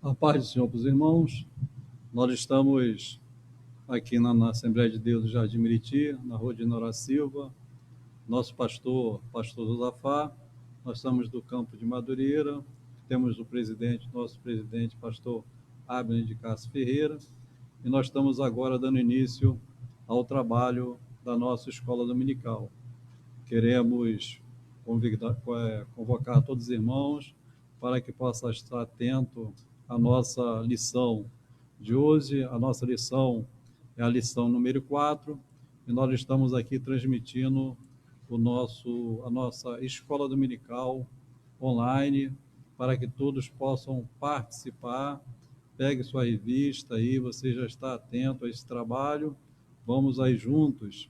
A paz do Senhor para os irmãos. Nós estamos aqui na Assembleia de Deus do Jardim Meriti, na rua de Nora Silva. Nosso pastor Josafá. Nós estamos do campo de Madureira. Temos nosso presidente, pastor Abner de Castro Ferreira. E nós estamos agora dando início ao trabalho da nossa escola dominical. Queremos convocar todos os irmãos para que possa estar atento à nossa lição de hoje. A nossa lição é a lição número 4, e nós estamos aqui transmitindo a nossa escola dominical online, para que todos possam participar. Pegue sua revista aí, você já está atento a esse trabalho. Vamos aí juntos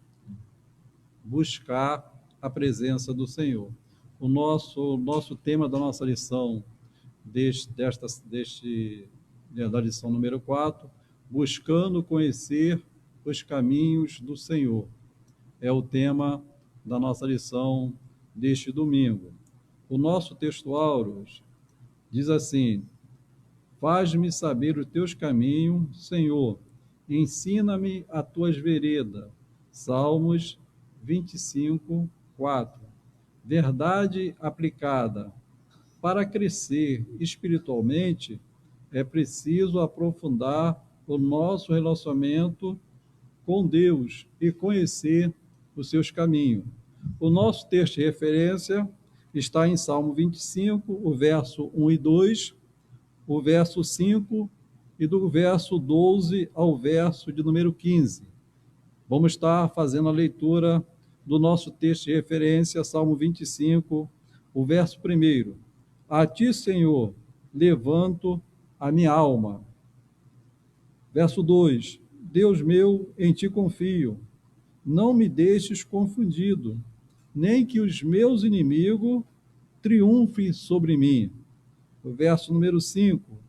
buscar a presença do Senhor. O nosso tema da nossa lição, da lição número 4, buscando conhecer os caminhos do Senhor. É o tema da nossa lição deste domingo. O nosso textuário diz assim: faz-me saber os teus caminhos, Senhor, ensina-me as tuas veredas. Salmos 25, 4. Verdade aplicada. Para crescer espiritualmente, é preciso aprofundar o nosso relacionamento com Deus e conhecer os seus caminhos. O nosso texto de referência está em Salmo 25, o verso 1 e 2, o verso 5 e do verso 12 ao verso de número 15. Vamos estar fazendo a leitura do nosso texto de referência, Salmo 25, o verso 1. A ti, Senhor, levanto a minha alma. Verso 2. Deus meu, em ti confio. Não me deixes confundido, nem que os meus inimigos triunfem sobre mim. O verso número 5.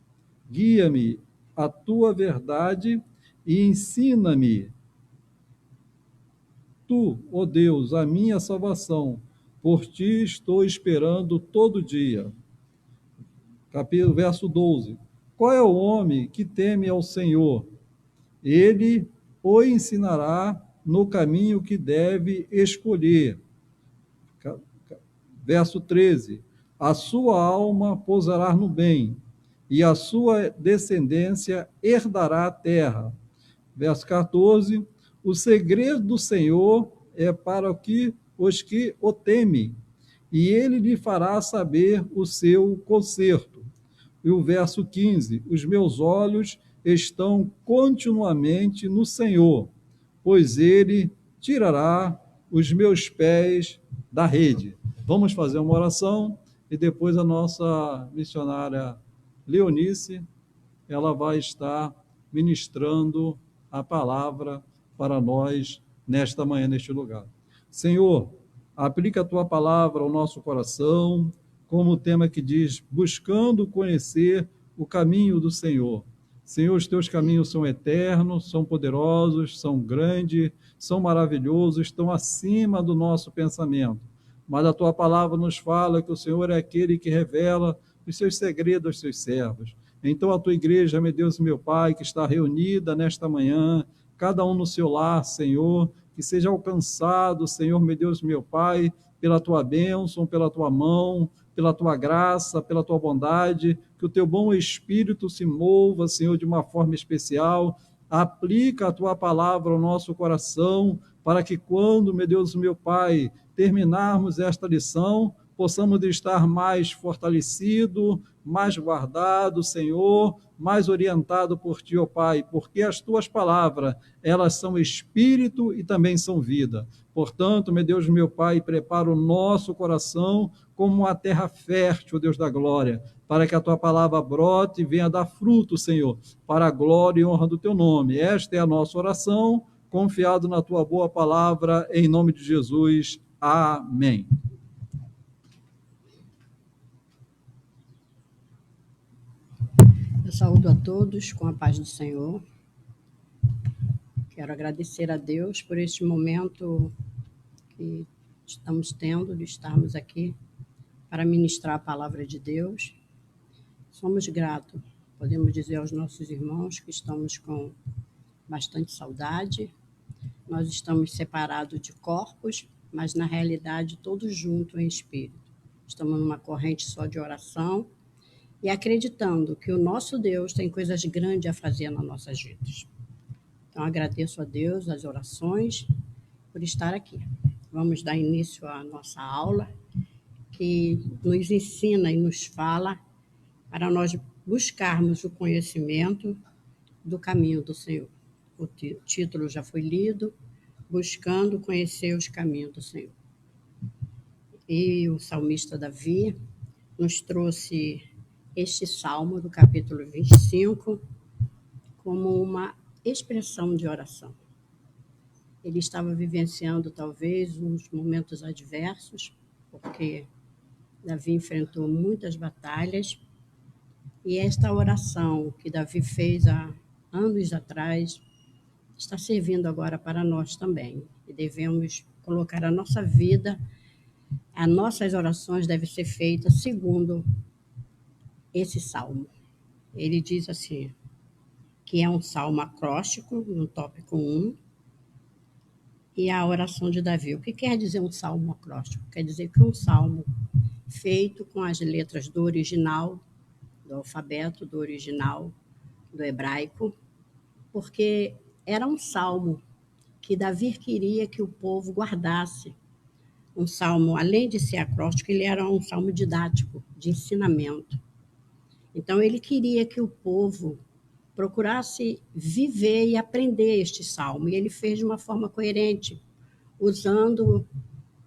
Guia-me a tua verdade e ensina-me. Tu, ó Deus, a minha salvação, por ti estou esperando todo dia. Verso 12. Qual é o homem que teme ao Senhor? Ele o ensinará no caminho que deve escolher. Verso 13. A sua alma pousará no bem, e a sua descendência herdará a terra. Verso 14. O segredo do Senhor é para os que o temem, e ele lhe fará saber o seu conserto. E o verso 15. Os meus olhos estão continuamente no Senhor, pois ele tirará os meus pés da rede. Vamos fazer uma oração e depois a nossa missionária Leonice, ela vai estar ministrando a palavra para nós nesta manhã, neste lugar. Senhor, aplica a tua palavra ao nosso coração, como o tema que diz, buscando conhecer o caminho do Senhor. Senhor, os teus caminhos são eternos, são poderosos, são grandes, são maravilhosos, estão acima do nosso pensamento. Mas a tua palavra nos fala que o Senhor é aquele que revela os seus segredos aos seus servos. Então a tua igreja, meu Deus e meu Pai, que está reunida nesta manhã, cada um no seu lar, Senhor, que seja alcançado, Senhor, meu Deus e meu Pai, pela tua bênção, pela tua mão, pela tua graça, pela tua bondade, que o teu bom Espírito se mova, Senhor, de uma forma especial, aplica a tua palavra ao nosso coração, para que quando, meu Deus e meu Pai, terminarmos esta lição, possamos estar mais fortalecido, mais guardado, Senhor, mais orientado por Ti, ó Pai, porque as Tuas palavras, elas são espírito e também são vida. Portanto, meu Deus, meu Pai, prepara o nosso coração como uma terra fértil, Deus da glória, para que a Tua palavra brote e venha dar fruto, Senhor, para a glória e honra do Teu nome. Esta é a nossa oração, confiado na Tua boa palavra, em nome de Jesus. Amém. Eu saúdo a todos com a paz do Senhor. Quero agradecer a Deus por este momento que estamos tendo de estarmos aqui para ministrar a palavra de Deus. Somos gratos podemos dizer aos nossos irmãos que estamos com bastante saudade. Nós estamos separados de corpos, mas na realidade todos juntos em espírito. Estamos numa corrente só de oração e acreditando que o nosso Deus tem coisas grandes a fazer nas nossas vidas. Então, agradeço a Deus as orações por estar aqui. Vamos dar início à nossa aula, que nos ensina e nos fala para nós buscarmos o conhecimento do caminho do Senhor. O título já foi lido, Buscando conhecer os caminhos do Senhor. E o salmista Davi nos trouxe este salmo do capítulo 25 como uma expressão de oração. Ele estava vivenciando talvez uns momentos adversos, porque Davi enfrentou muitas batalhas, e esta oração que Davi fez há anos atrás está servindo agora para nós também. E devemos colocar a nossa vida, as nossas orações devem ser feitas segundo esse salmo. Ele diz assim, que é um salmo acróstico, no tópico 1, e a oração de Davi. O que quer dizer um salmo acróstico? Quer dizer que é um salmo feito com as letras do original, do alfabeto do original, do hebraico, porque era um salmo que Davi queria que o povo guardasse. Um salmo, além de ser acróstico, ele era um salmo didático, de ensinamento. Então, ele queria que o povo procurasse viver e aprender este salmo. E ele fez de uma forma coerente, usando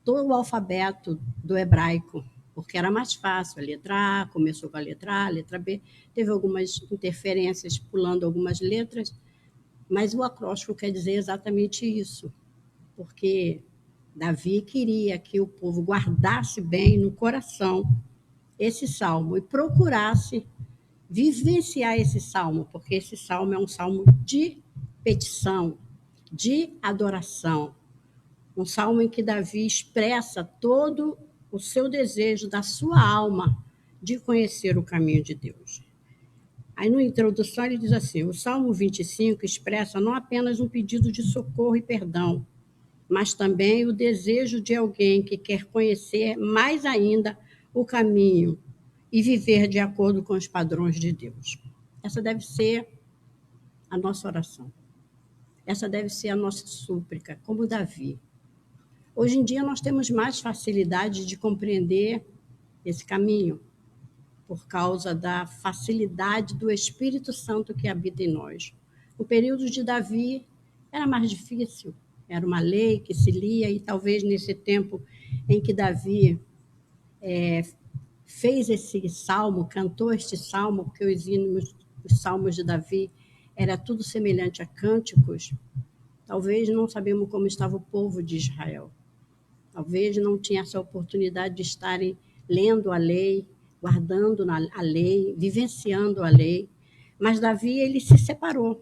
todo o alfabeto do hebraico, porque era mais fácil. A letra A começou com a letra B, teve algumas interferências, pulando algumas letras, mas o acróstico quer dizer exatamente isso, porque Davi queria que o povo guardasse bem no coração esse salmo e procurasse vivenciar esse salmo, porque esse salmo é um salmo de petição, de adoração, um salmo em que Davi expressa todo o seu desejo da sua alma de conhecer o caminho de Deus. Aí, na introdução, ele diz assim, o Salmo 25 expressa não apenas um pedido de socorro e perdão, mas também o desejo de alguém que quer conhecer mais ainda o caminho e viver de acordo com os padrões de Deus. Essa deve ser a nossa oração. Essa deve ser a nossa súplica, como Davi. Hoje em dia, nós temos mais facilidade de compreender esse caminho, por causa da facilidade do Espírito Santo que habita em nós. O período de Davi era mais difícil, era uma lei que se lia, e talvez nesse tempo em que Davi fez esse salmo, cantou este salmo, porque os salmos de Davi era tudo semelhante a cânticos, talvez não sabemos como estava o povo de Israel. Talvez não tinha essa oportunidade de estarem lendo a lei, guardando a lei, vivenciando a lei. Mas Davi, ele se separou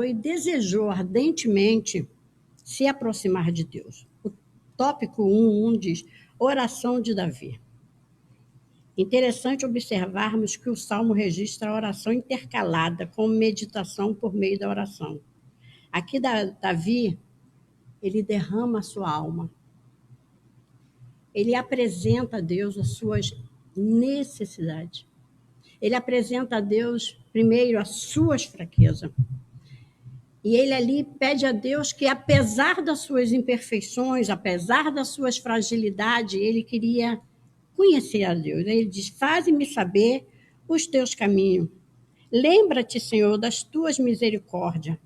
e desejou ardentemente se aproximar de Deus. O tópico 1 diz, oração de Davi. Interessante observarmos que o Salmo registra a oração intercalada com meditação por meio da oração. Aqui Davi, ele derrama a sua alma. Ele apresenta a Deus as suas necessidades. Ele apresenta a Deus, primeiro, as suas fraquezas. E ele ali pede a Deus que, apesar das suas imperfeições, apesar das suas fragilidades, ele queria conhecer a Deus. Ele diz, faze-me saber os teus caminhos. Lembra-te, Senhor, das tuas misericórdias.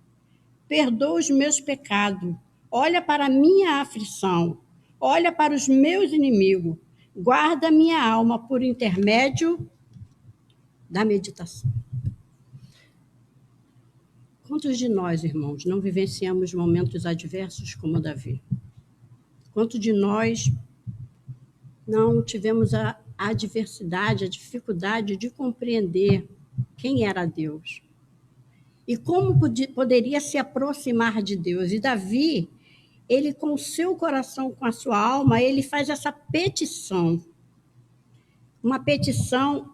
Perdoa os meus pecados. Olha para a minha aflição. Olha para os meus inimigos. Guarda minha alma por intermédio da meditação. Quantos de nós, irmãos, não vivenciamos momentos adversos como Davi? Quantos de nós não tivemos a adversidade, a dificuldade de compreender quem era Deus? E como poderia se aproximar de Deus? E Davi, ele com o seu coração, com a sua alma, ele faz essa petição. Uma petição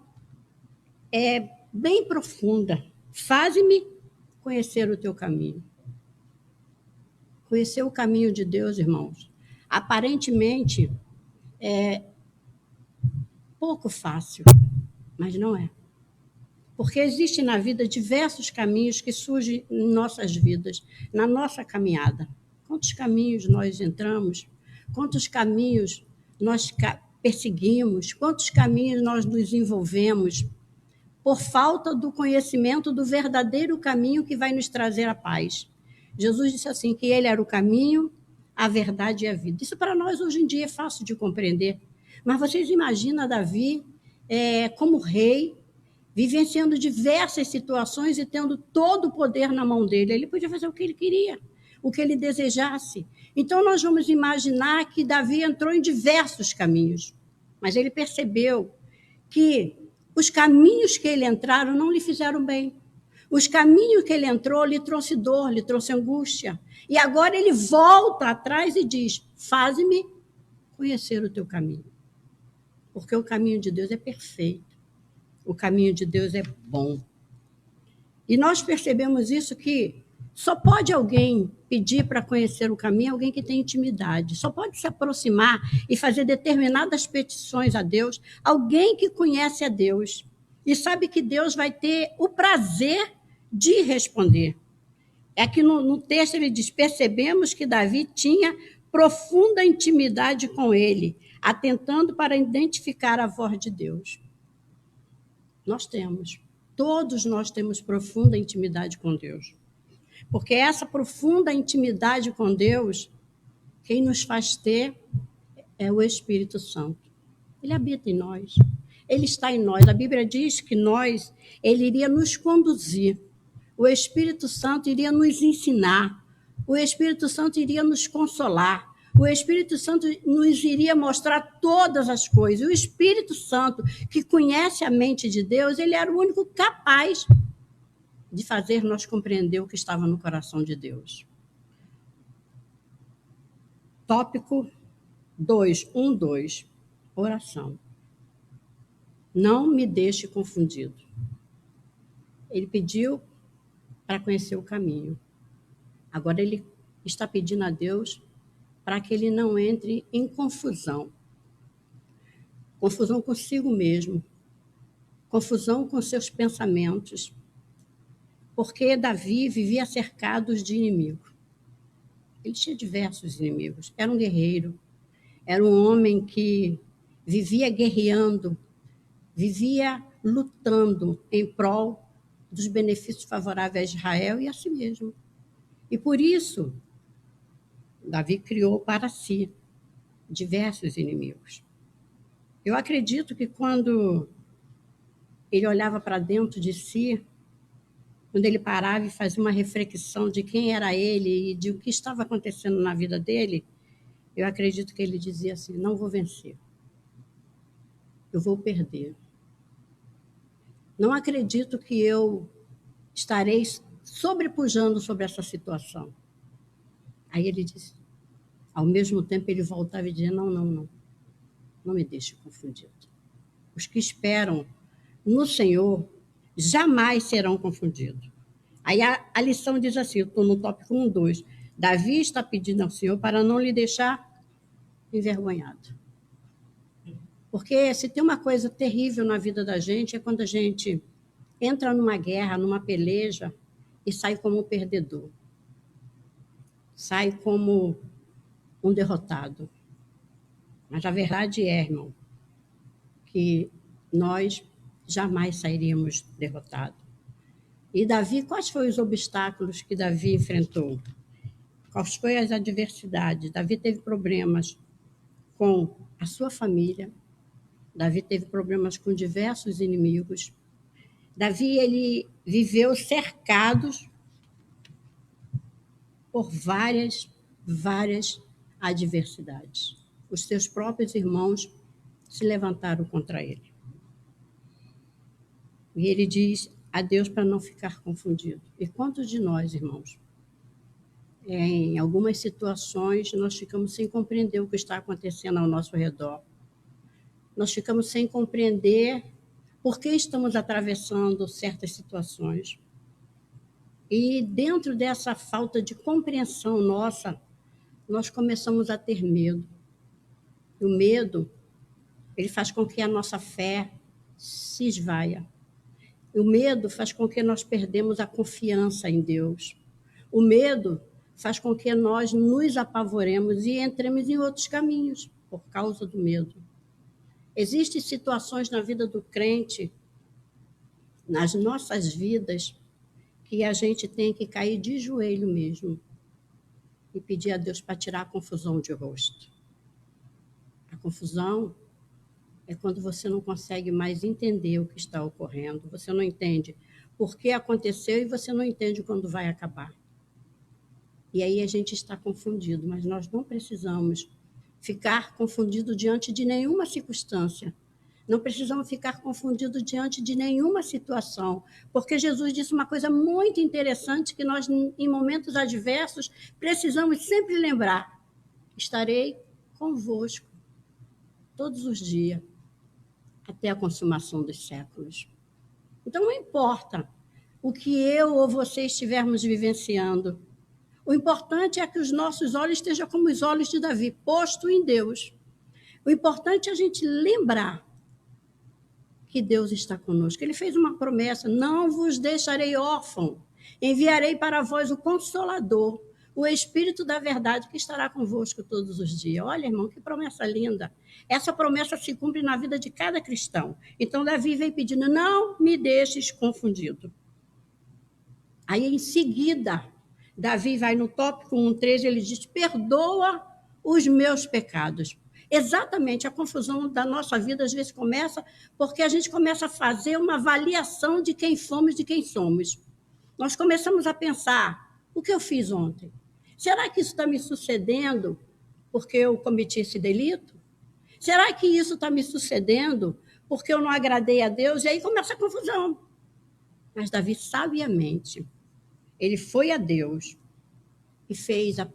bem profunda. Faze-me conhecer o teu caminho. Conhecer o caminho de Deus, irmãos, aparentemente é pouco fácil, mas não é. Porque existem na vida diversos caminhos que surgem em nossas vidas, na nossa caminhada. Quantos caminhos nós entramos, quantos caminhos nós perseguimos, quantos caminhos nós nos envolvemos por falta do conhecimento do verdadeiro caminho que vai nos trazer a paz. Jesus disse assim, que ele era o caminho, a verdade e a vida. Isso para nós hoje em dia é fácil de compreender. Mas vocês imaginam Davi como rei, vivenciando diversas situações e tendo todo o poder na mão dele. Ele podia fazer o que ele queria, o que ele desejasse. Então, nós vamos imaginar que Davi entrou em diversos caminhos, mas ele percebeu que os caminhos que ele entraram não lhe fizeram bem. Os caminhos que ele entrou lhe trouxe dor, lhe trouxe angústia. E agora ele volta atrás e diz, faze-me conhecer o teu caminho. Porque o caminho de Deus é perfeito. O caminho de Deus é bom. E nós percebemos isso que só pode alguém pedir para conhecer o caminho, alguém que tem intimidade. Só pode se aproximar e fazer determinadas petições a Deus, alguém que conhece a Deus e sabe que Deus vai ter o prazer de responder. É que no texto ele diz, percebemos que Davi tinha profunda intimidade com ele, atentando para identificar a voz de Deus. Nós temos. Todos nós temos profunda intimidade com Deus. Porque essa profunda intimidade com Deus, quem nos faz ter é o Espírito Santo. Ele habita em nós. Ele está em nós. A Bíblia diz que ele iria nos conduzir. O Espírito Santo iria nos ensinar. O Espírito Santo iria nos consolar. O Espírito Santo nos iria mostrar todas as coisas. O Espírito Santo, que conhece a mente de Deus, ele era o único capaz de fazer nós compreender o que estava no coração de Deus. Tópico 2, oração. Não me deixe confundido. Ele pediu para conhecer o caminho. Agora ele está pedindo a Deus para que ele não entre em confusão. Confusão consigo mesmo. Confusão com seus pensamentos. Porque Davi vivia cercado de inimigos. Ele tinha diversos inimigos. Era um guerreiro. Era um homem que vivia guerreando, vivia lutando em prol dos benefícios favoráveis a Israel e a si mesmo. E por isso, Davi criou para si diversos inimigos. Eu acredito que quando ele olhava para dentro de si, quando ele parava e fazia uma reflexão de quem era ele e de o que estava acontecendo na vida dele, eu acredito que ele dizia assim, não vou vencer. Eu vou perder. Não acredito que eu estarei sobrepujando sobre essa situação. Aí ele disse, ao mesmo tempo ele voltava e dizia, não me deixe confundido. Os que esperam no Senhor jamais serão confundidos. Aí a lição diz assim, eu estou no tópico 1, 2. Davi está pedindo ao Senhor para não lhe deixar envergonhado. Porque se tem uma coisa terrível na vida da gente, é quando a gente entra numa guerra, numa peleja, e sai como um perdedor. Sai como um derrotado. Mas a verdade é, irmão, que nós jamais sairíamos derrotados. E Davi, quais foram os obstáculos que Davi enfrentou? Quais foram as adversidades? Davi teve problemas com a sua família. Davi teve problemas com diversos inimigos. Davi, ele viveu cercados por várias adversidades. Os seus próprios irmãos se levantaram contra ele. E ele diz a Deus para não ficar confundido. E quantos de nós, irmãos, em algumas situações, nós ficamos sem compreender o que está acontecendo ao nosso redor. Nós ficamos sem compreender por que estamos atravessando certas situações. E dentro dessa falta de compreensão nossa, nós começamos a ter medo. O medo, ele faz com que a nossa fé se esvaia. O medo faz com que nós perdemos a confiança em Deus. O medo faz com que nós nos apavoremos e entremos em outros caminhos por causa do medo. Existem situações na vida do crente, nas nossas vidas, que a gente tem que cair de joelho mesmo e pedir a Deus para tirar a confusão de rosto. A confusão é quando você não consegue mais entender o que está ocorrendo, você não entende por que aconteceu e você não entende quando vai acabar. E aí a gente está confundido, mas nós não precisamos ficar confundido diante de nenhuma circunstância. Não precisamos ficar confundidos diante de nenhuma situação, porque Jesus disse uma coisa muito interessante que nós, em momentos adversos, precisamos sempre lembrar: estarei convosco todos os dias, até a consumação dos séculos. Então, não importa o que eu ou você estivermos vivenciando, o importante é que os nossos olhos estejam como os olhos de Davi, posto em Deus. O importante é a gente lembrar que Deus está conosco. Ele fez uma promessa: não vos deixarei órfão, enviarei para vós o Consolador, o Espírito da verdade, que estará convosco todos os dias. Olha, irmão, que promessa linda. Essa promessa se cumpre na vida de cada cristão. Então, Davi vem pedindo: não me deixes confundido. Aí, em seguida, Davi vai no tópico 1:13, ele diz: perdoa os meus pecados. Exatamente, a confusão da nossa vida às vezes começa porque a gente começa a fazer uma avaliação de quem fomos, de quem somos. Nós começamos a pensar: o que eu fiz ontem? Será que isso está me sucedendo porque eu cometi esse delito? Será que isso está me sucedendo porque eu não agradei a Deus? E aí começa a confusão. Mas Davi, sabiamente, ele foi a Deus e fez a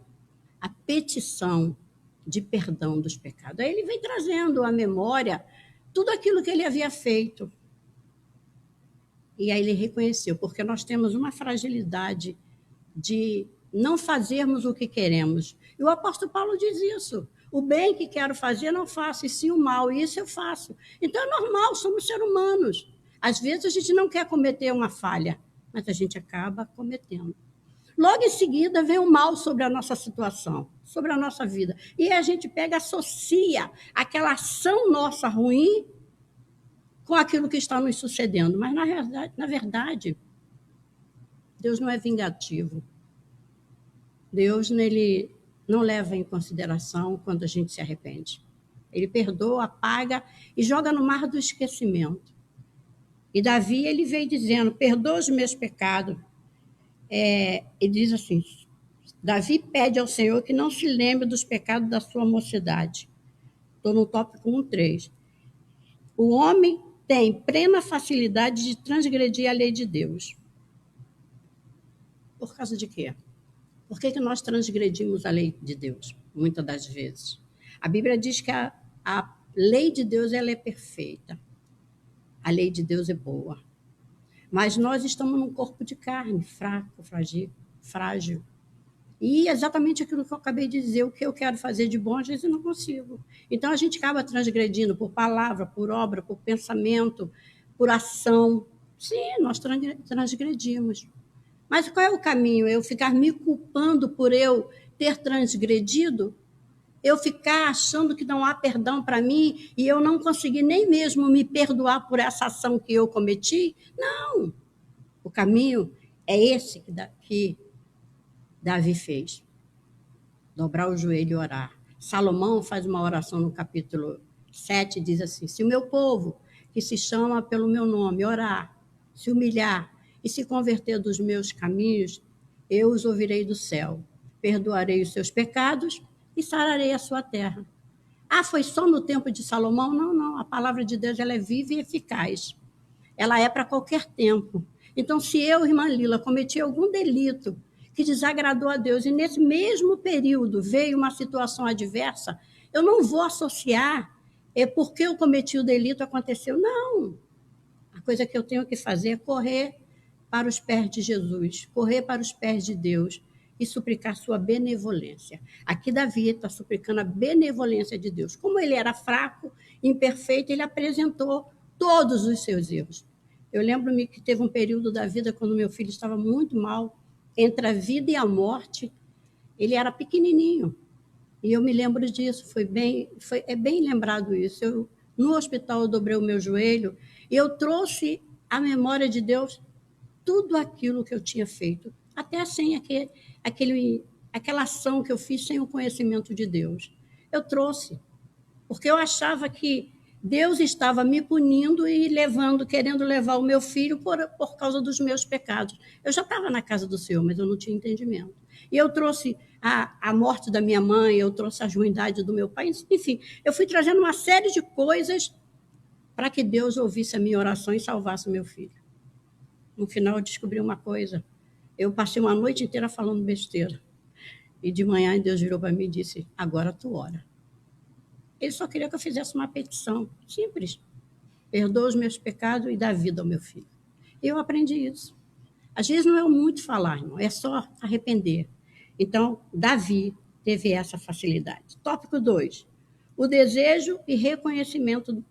petição de perdão dos pecados. Aí ele vem trazendo à memória tudo aquilo que ele havia feito. E aí ele reconheceu, porque nós temos uma fragilidade de não fazermos o que queremos. E o apóstolo Paulo diz isso: o bem que quero fazer não faço, e sim o mal, e isso eu faço. Então é normal, somos seres humanos. Às vezes a gente não quer cometer uma falha, mas a gente acaba cometendo. Logo em seguida vem o mal sobre a nossa situação, sobre a nossa vida. E a gente pega, associa aquela ação nossa ruim com aquilo que está nos sucedendo. Mas, na verdade, Deus não é vingativo. Deus, nele, não leva em consideração quando a gente se arrepende. Ele perdoa, apaga e joga no mar do esquecimento. E Davi, ele veio dizendo: perdoa os meus pecados. Ele diz assim: Davi pede ao Senhor que não se lembre dos pecados da sua mocidade. Estou no tópico 1:3. O homem tem plena facilidade de transgredir a lei de Deus. Por causa de quê? Por que nós transgredimos a lei de Deus, muitas das vezes? A Bíblia diz que a lei de Deus, ela é perfeita. A lei de Deus é boa. Mas nós estamos num corpo de carne, fraco, frágil. E exatamente aquilo que eu acabei de dizer: o que eu quero fazer de bom, às vezes eu não consigo. Então, a gente acaba transgredindo por palavra, por obra, por pensamento, por ação. Sim, nós transgredimos. Mas qual é o caminho? Eu ficar me culpando por eu ter transgredido? Eu ficar achando que não há perdão para mim e eu não conseguir nem mesmo me perdoar por essa ação que eu cometi? Não. O caminho é esse que Davi fez: dobrar o joelho e orar. Salomão faz uma oração no capítulo 7, diz assim: se o meu povo, que se chama pelo meu nome, orar, se humilhar e se converter dos meus caminhos, eu os ouvirei do céu, perdoarei os seus pecados e sararei a sua terra. Ah, foi só no tempo de Salomão? Não, não. A palavra de Deus, ela é viva e eficaz. Ela é para qualquer tempo. Então, se eu, irmã Lila, cometi algum delito que desagradou a Deus e nesse mesmo período veio uma situação adversa, eu não vou associar porque eu cometi o delito, aconteceu. Não. A coisa que eu tenho que fazer é correr para os pés de Jesus, correr para os pés de Deus e suplicar sua benevolência. Aqui Davi está suplicando a benevolência de Deus. Como ele era fraco, imperfeito, ele apresentou todos os seus erros. Eu lembro-me que teve um período da vida quando meu filho estava muito mal, entre a vida e a morte. Ele era pequenininho. E eu me lembro disso, é bem lembrado isso. No hospital, eu dobrei o meu joelho e eu trouxe à memória de Deus tudo aquilo que eu tinha feito, até sem aquela ação que eu fiz sem o conhecimento de Deus. Eu trouxe, porque eu achava que Deus estava me punindo e querendo levar o meu filho por causa dos meus pecados. Eu já estava na casa do Senhor, mas eu não tinha entendimento. E eu trouxe a morte da minha mãe, eu trouxe a ruindade do meu pai, enfim, eu fui trazendo uma série de coisas para que Deus ouvisse a minha oração e salvasse o meu filho. No final, eu descobri uma coisa. Eu passei uma noite inteira falando besteira. E de manhã, Deus virou para mim e disse, agora tu ora. Ele só queria que eu fizesse uma petição simples. Perdoa os meus pecados e dá vida ao meu filho. E eu aprendi isso. Às vezes não é muito falar, irmão, é só arrepender. Então, Davi teve essa facilidade. Tópico 2. O desejo e reconhecimento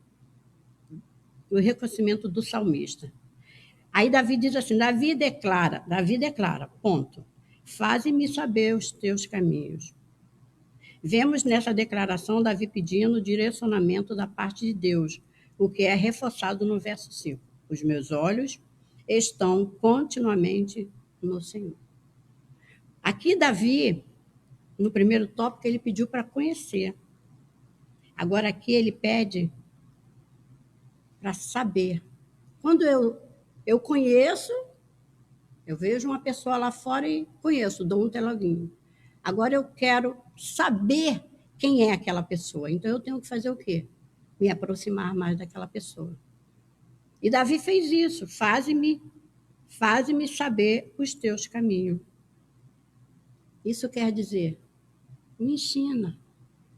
do salmista. Aí Davi diz assim, Davi declara, ponto. Faze-me saber os teus caminhos. Vemos nessa declaração Davi pedindo direcionamento da parte de Deus, o que é reforçado no verso 5. Os meus olhos estão continuamente no Senhor. Aqui Davi, no primeiro tópico, ele pediu para conhecer. Agora aqui ele pede para saber. Quando eu conheço, eu vejo uma pessoa lá fora e conheço, dou um teloguinho. Agora eu quero saber quem é aquela pessoa. Então eu tenho que fazer o quê? Me aproximar mais daquela pessoa. E Davi fez isso. Faze-me saber os teus caminhos. Isso quer dizer, me ensina,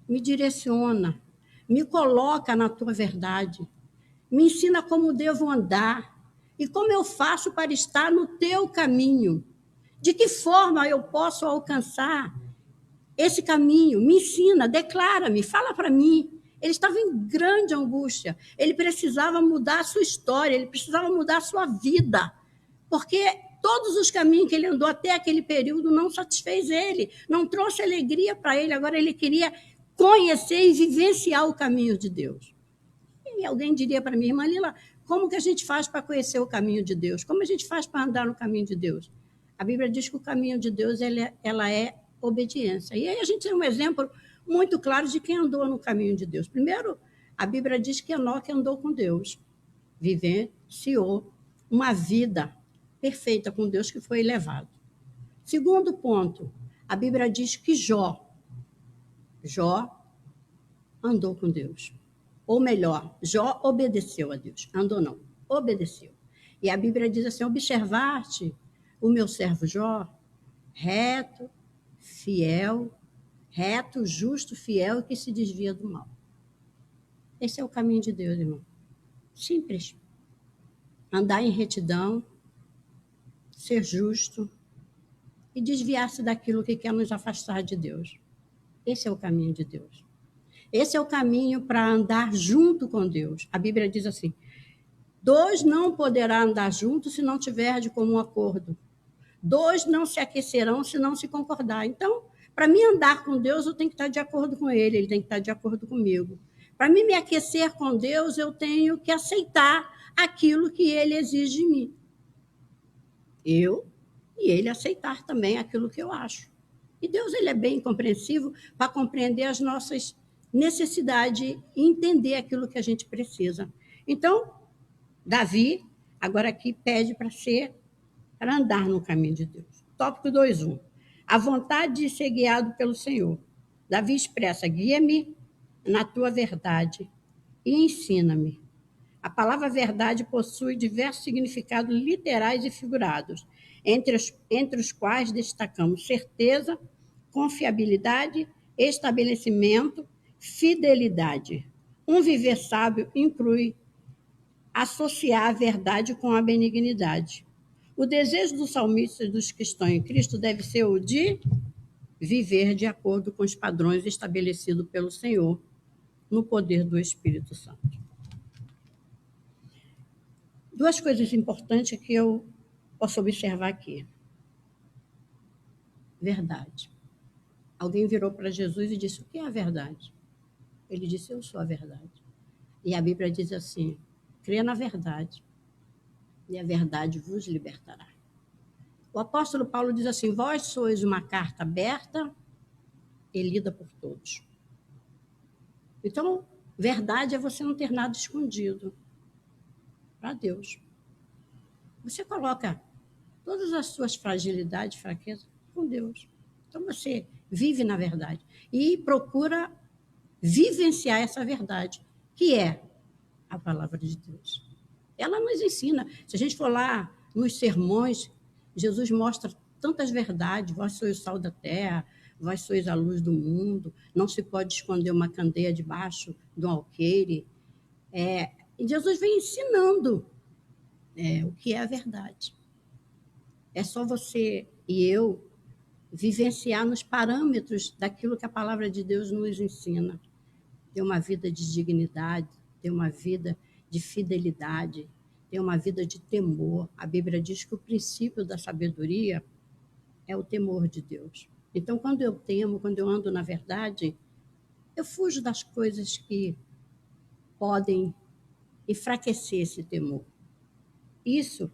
me direciona, me coloca na tua verdade, me ensina como devo andar e como eu faço para estar no teu caminho. De que forma eu posso alcançar esse caminho? Me ensina, declara-me, fala para mim. Ele estava em grande angústia, ele precisava mudar a sua história, ele precisava mudar a sua vida, porque todos os caminhos que ele andou até aquele período não satisfez ele, não trouxe alegria para ele, agora ele queria conhecer e vivenciar o caminho de Deus. E alguém diria para mim, irmã Lila, como que a gente faz para conhecer o caminho de Deus? Como a gente faz para andar no caminho de Deus? A Bíblia diz que o caminho de Deus ela é obediência. E aí a gente tem um exemplo muito claro de quem andou no caminho de Deus. Primeiro, a Bíblia diz que Enoque andou com Deus, vivenciou uma vida perfeita com Deus que foi elevado. Segundo ponto, a Bíblia diz que Jó andou com Deus. Ou melhor, Jó obedeceu a Deus. Andou não, obedeceu. E a Bíblia diz assim, observaste o meu servo Jó, reto, justo, fiel e que se desvia do mal. Esse é o caminho de Deus, irmão. Simples. Andar em retidão, ser justo e desviar-se daquilo que quer nos afastar de Deus. Esse é o caminho de Deus. Esse é o caminho para andar junto com Deus. A Bíblia diz assim, 2 não poderá andar juntos se não tiver de comum acordo. 2 não se aquecerão se não se concordar. Então, para mim andar com Deus, eu tenho que estar de acordo com Ele, Ele tem que estar de acordo comigo. Para mim me aquecer com Deus, eu tenho que aceitar aquilo que Ele exige de mim. Eu e Ele aceitar também aquilo que eu acho. E Deus ele é bem compreensivo para compreender as nossas necessidades e entender aquilo que a gente precisa. Então, Davi, agora aqui, pede para andar no caminho de Deus. Tópico 2.1. A vontade de ser guiado pelo Senhor. Davi expressa, guia-me na tua verdade e ensina-me. A palavra verdade possui diversos significados literais e figurados, entre os quais destacamos certeza, confiabilidade, estabelecimento, fidelidade. Um viver sábio inclui associar a verdade com a benignidade. O desejo do salmista e dos que estão em Cristo deve ser o de viver de acordo com os padrões estabelecidos pelo Senhor no poder do Espírito Santo. Duas coisas importantes que eu posso observar aqui. Verdade. Alguém virou para Jesus e disse: o que é a verdade? Ele disse: eu sou a verdade. E a Bíblia diz assim: crê na verdade, e a verdade vos libertará. O apóstolo Paulo diz assim: vós sois uma carta aberta e lida por todos. Então, verdade é você não ter nada escondido para Deus. Você coloca todas as suas fragilidades, fraquezas com Deus. Então, você vive na verdade e procura vivenciar essa verdade, que é a palavra de Deus. Ela nos ensina. Se a gente for lá nos sermões, Jesus mostra tantas verdades. Vós sois o sal da terra, vós sois a luz do mundo, não se pode esconder uma candeia debaixo de um alqueire. E Jesus vem ensinando o que é a verdade. É só você e eu vivenciar nos parâmetros daquilo que a palavra de Deus nos ensina. Ter uma vida de dignidade, ter uma vida de fidelidade, ter uma vida de temor. A Bíblia diz que o princípio da sabedoria é o temor de Deus. Então, quando eu temo, quando eu ando na verdade, eu fujo das coisas que podem enfraquecer esse temor. Isso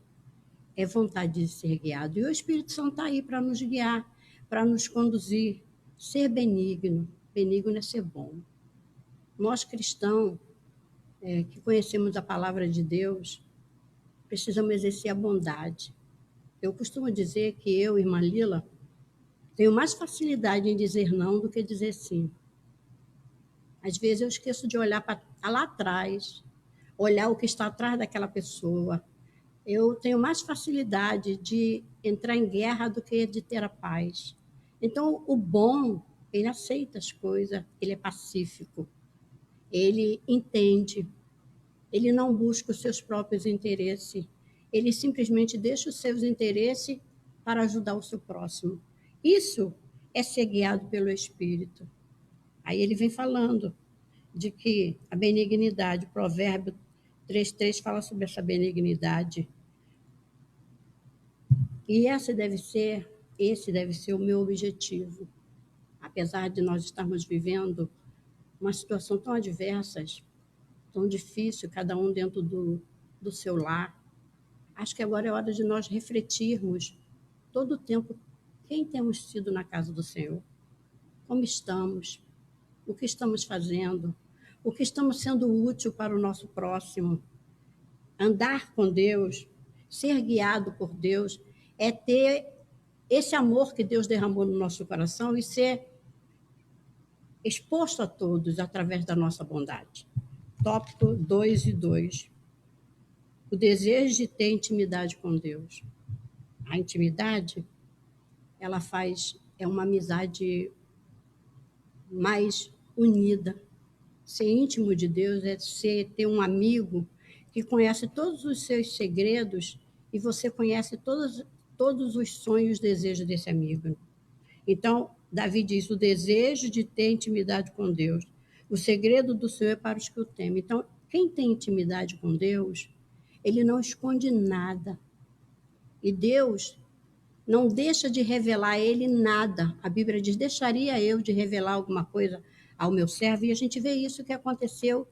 é vontade de ser guiado. E o Espírito Santo está aí para nos guiar, para nos conduzir. Ser benigno. Benigno é ser bom. Nós cristãos, que conhecemos a palavra de Deus, precisamos exercer a bondade. Eu costumo dizer que eu, irmã Lila, tenho mais facilidade em dizer não do que dizer sim. Às vezes eu esqueço de olhar para lá atrás, olhar o que está atrás daquela pessoa. Eu tenho mais facilidade de entrar em guerra do que de ter a paz. Então, o bom, ele aceita as coisas, ele é pacífico, ele entende, ele não busca os seus próprios interesses, ele simplesmente deixa os seus interesses para ajudar o seu próximo. Isso é ser guiado pelo Espírito. Aí ele vem falando de que a benignidade, Provérbio 3:3 fala sobre essa benignidade. E esse deve ser o meu objetivo. Apesar de nós estarmos vivendo uma situação tão adversa, tão difícil, cada um dentro do seu lar, acho que agora é hora de nós refletirmos todo o tempo quem temos sido na casa do Senhor, como estamos, o que estamos fazendo, o que estamos sendo útil para o nosso próximo. Andar com Deus, ser guiado por Deus, é ter esse amor que Deus derramou no nosso coração e ser exposto a todos através da nossa bondade. Tópico 2:2. O desejo de ter intimidade com Deus. A intimidade, ela é uma amizade mais unida. Ser íntimo de Deus é ter um amigo que conhece todos os seus segredos e você conhece todos os sonhos e desejos desse amigo. Então, Davi diz, o desejo de ter intimidade com Deus. O segredo do Senhor é para os que o temem. Então, quem tem intimidade com Deus, ele não esconde nada. E Deus não deixa de revelar a ele nada. A Bíblia diz, deixaria eu de revelar alguma coisa ao meu servo? E a gente vê isso que aconteceu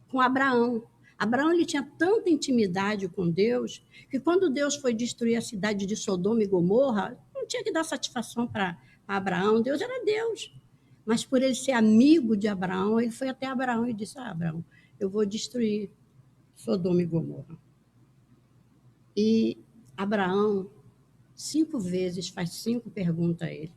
com Abraão. Abraão ele tinha tanta intimidade com Deus que quando Deus foi destruir a cidade de Sodoma e Gomorra, não tinha que dar satisfação para Abraão. Deus era Deus. Mas por ele ser amigo de Abraão, ele foi até Abraão e disse, Abraão, eu vou destruir Sodoma e Gomorra. E Abraão 5 vezes faz 5 perguntas a ele.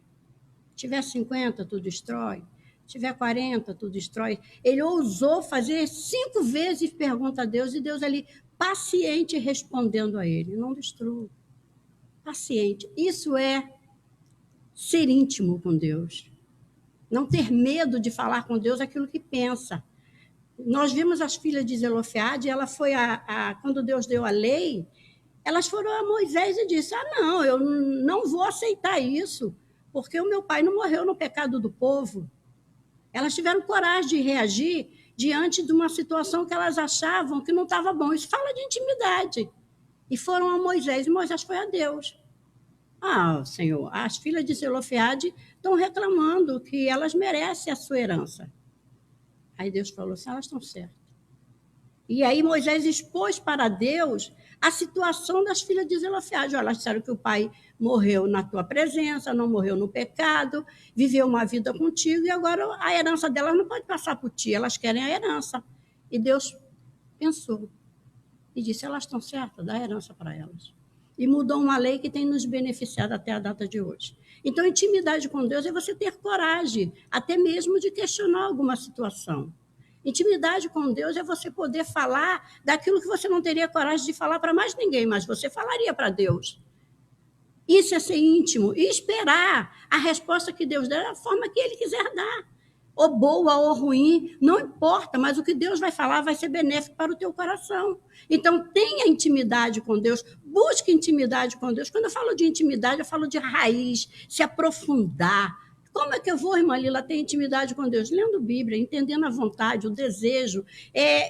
Tiver 50, tu destrói. Tiver 40, tu destrói. Ele ousou fazer 5 vezes pergunta a Deus e Deus ali paciente respondendo a ele. Não destrua. Paciente. Isso é ser íntimo com Deus. Não ter medo de falar com Deus aquilo que pensa. nós vimos as filhas de Zelofeade, ela foi quando Deus deu a lei, elas foram a Moisés e disse: não, eu não vou aceitar isso, porque o meu pai não morreu no pecado do povo. Elas tiveram coragem de reagir diante de uma situação que elas achavam que não estava bom. Isso fala de intimidade. E foram a Moisés, e Moisés foi a Deus. Senhor, as filhas de Zelofeade estão reclamando que elas merecem a sua herança. Aí Deus falou assim: elas estão certas. E aí Moisés expôs para Deus a situação das filhas de Zelofeade. Elas disseram que o pai morreu na tua presença, não morreu no pecado, viveu uma vida contigo, e agora a herança delas não pode passar por ti, elas querem a herança. E Deus pensou e disse: elas estão certas, dá a herança para elas. E mudou uma lei que tem nos beneficiado até a data de hoje. Então, intimidade com Deus é você ter coragem, até mesmo de questionar alguma situação. Intimidade com Deus é você poder falar daquilo que você não teria coragem de falar para mais ninguém, mas você falaria para Deus. Isso é ser íntimo e esperar a resposta que Deus dá da forma que Ele quiser dar. Ou boa ou ruim, não importa, mas o que Deus vai falar vai ser benéfico para o teu coração. Então, tenha intimidade com Deus, busque intimidade com Deus. Quando eu falo de intimidade, eu falo de raiz, se aprofundar. Como é que eu vou, irmã Lila, ter intimidade com Deus? Lendo Bíblia, entendendo a vontade, o desejo,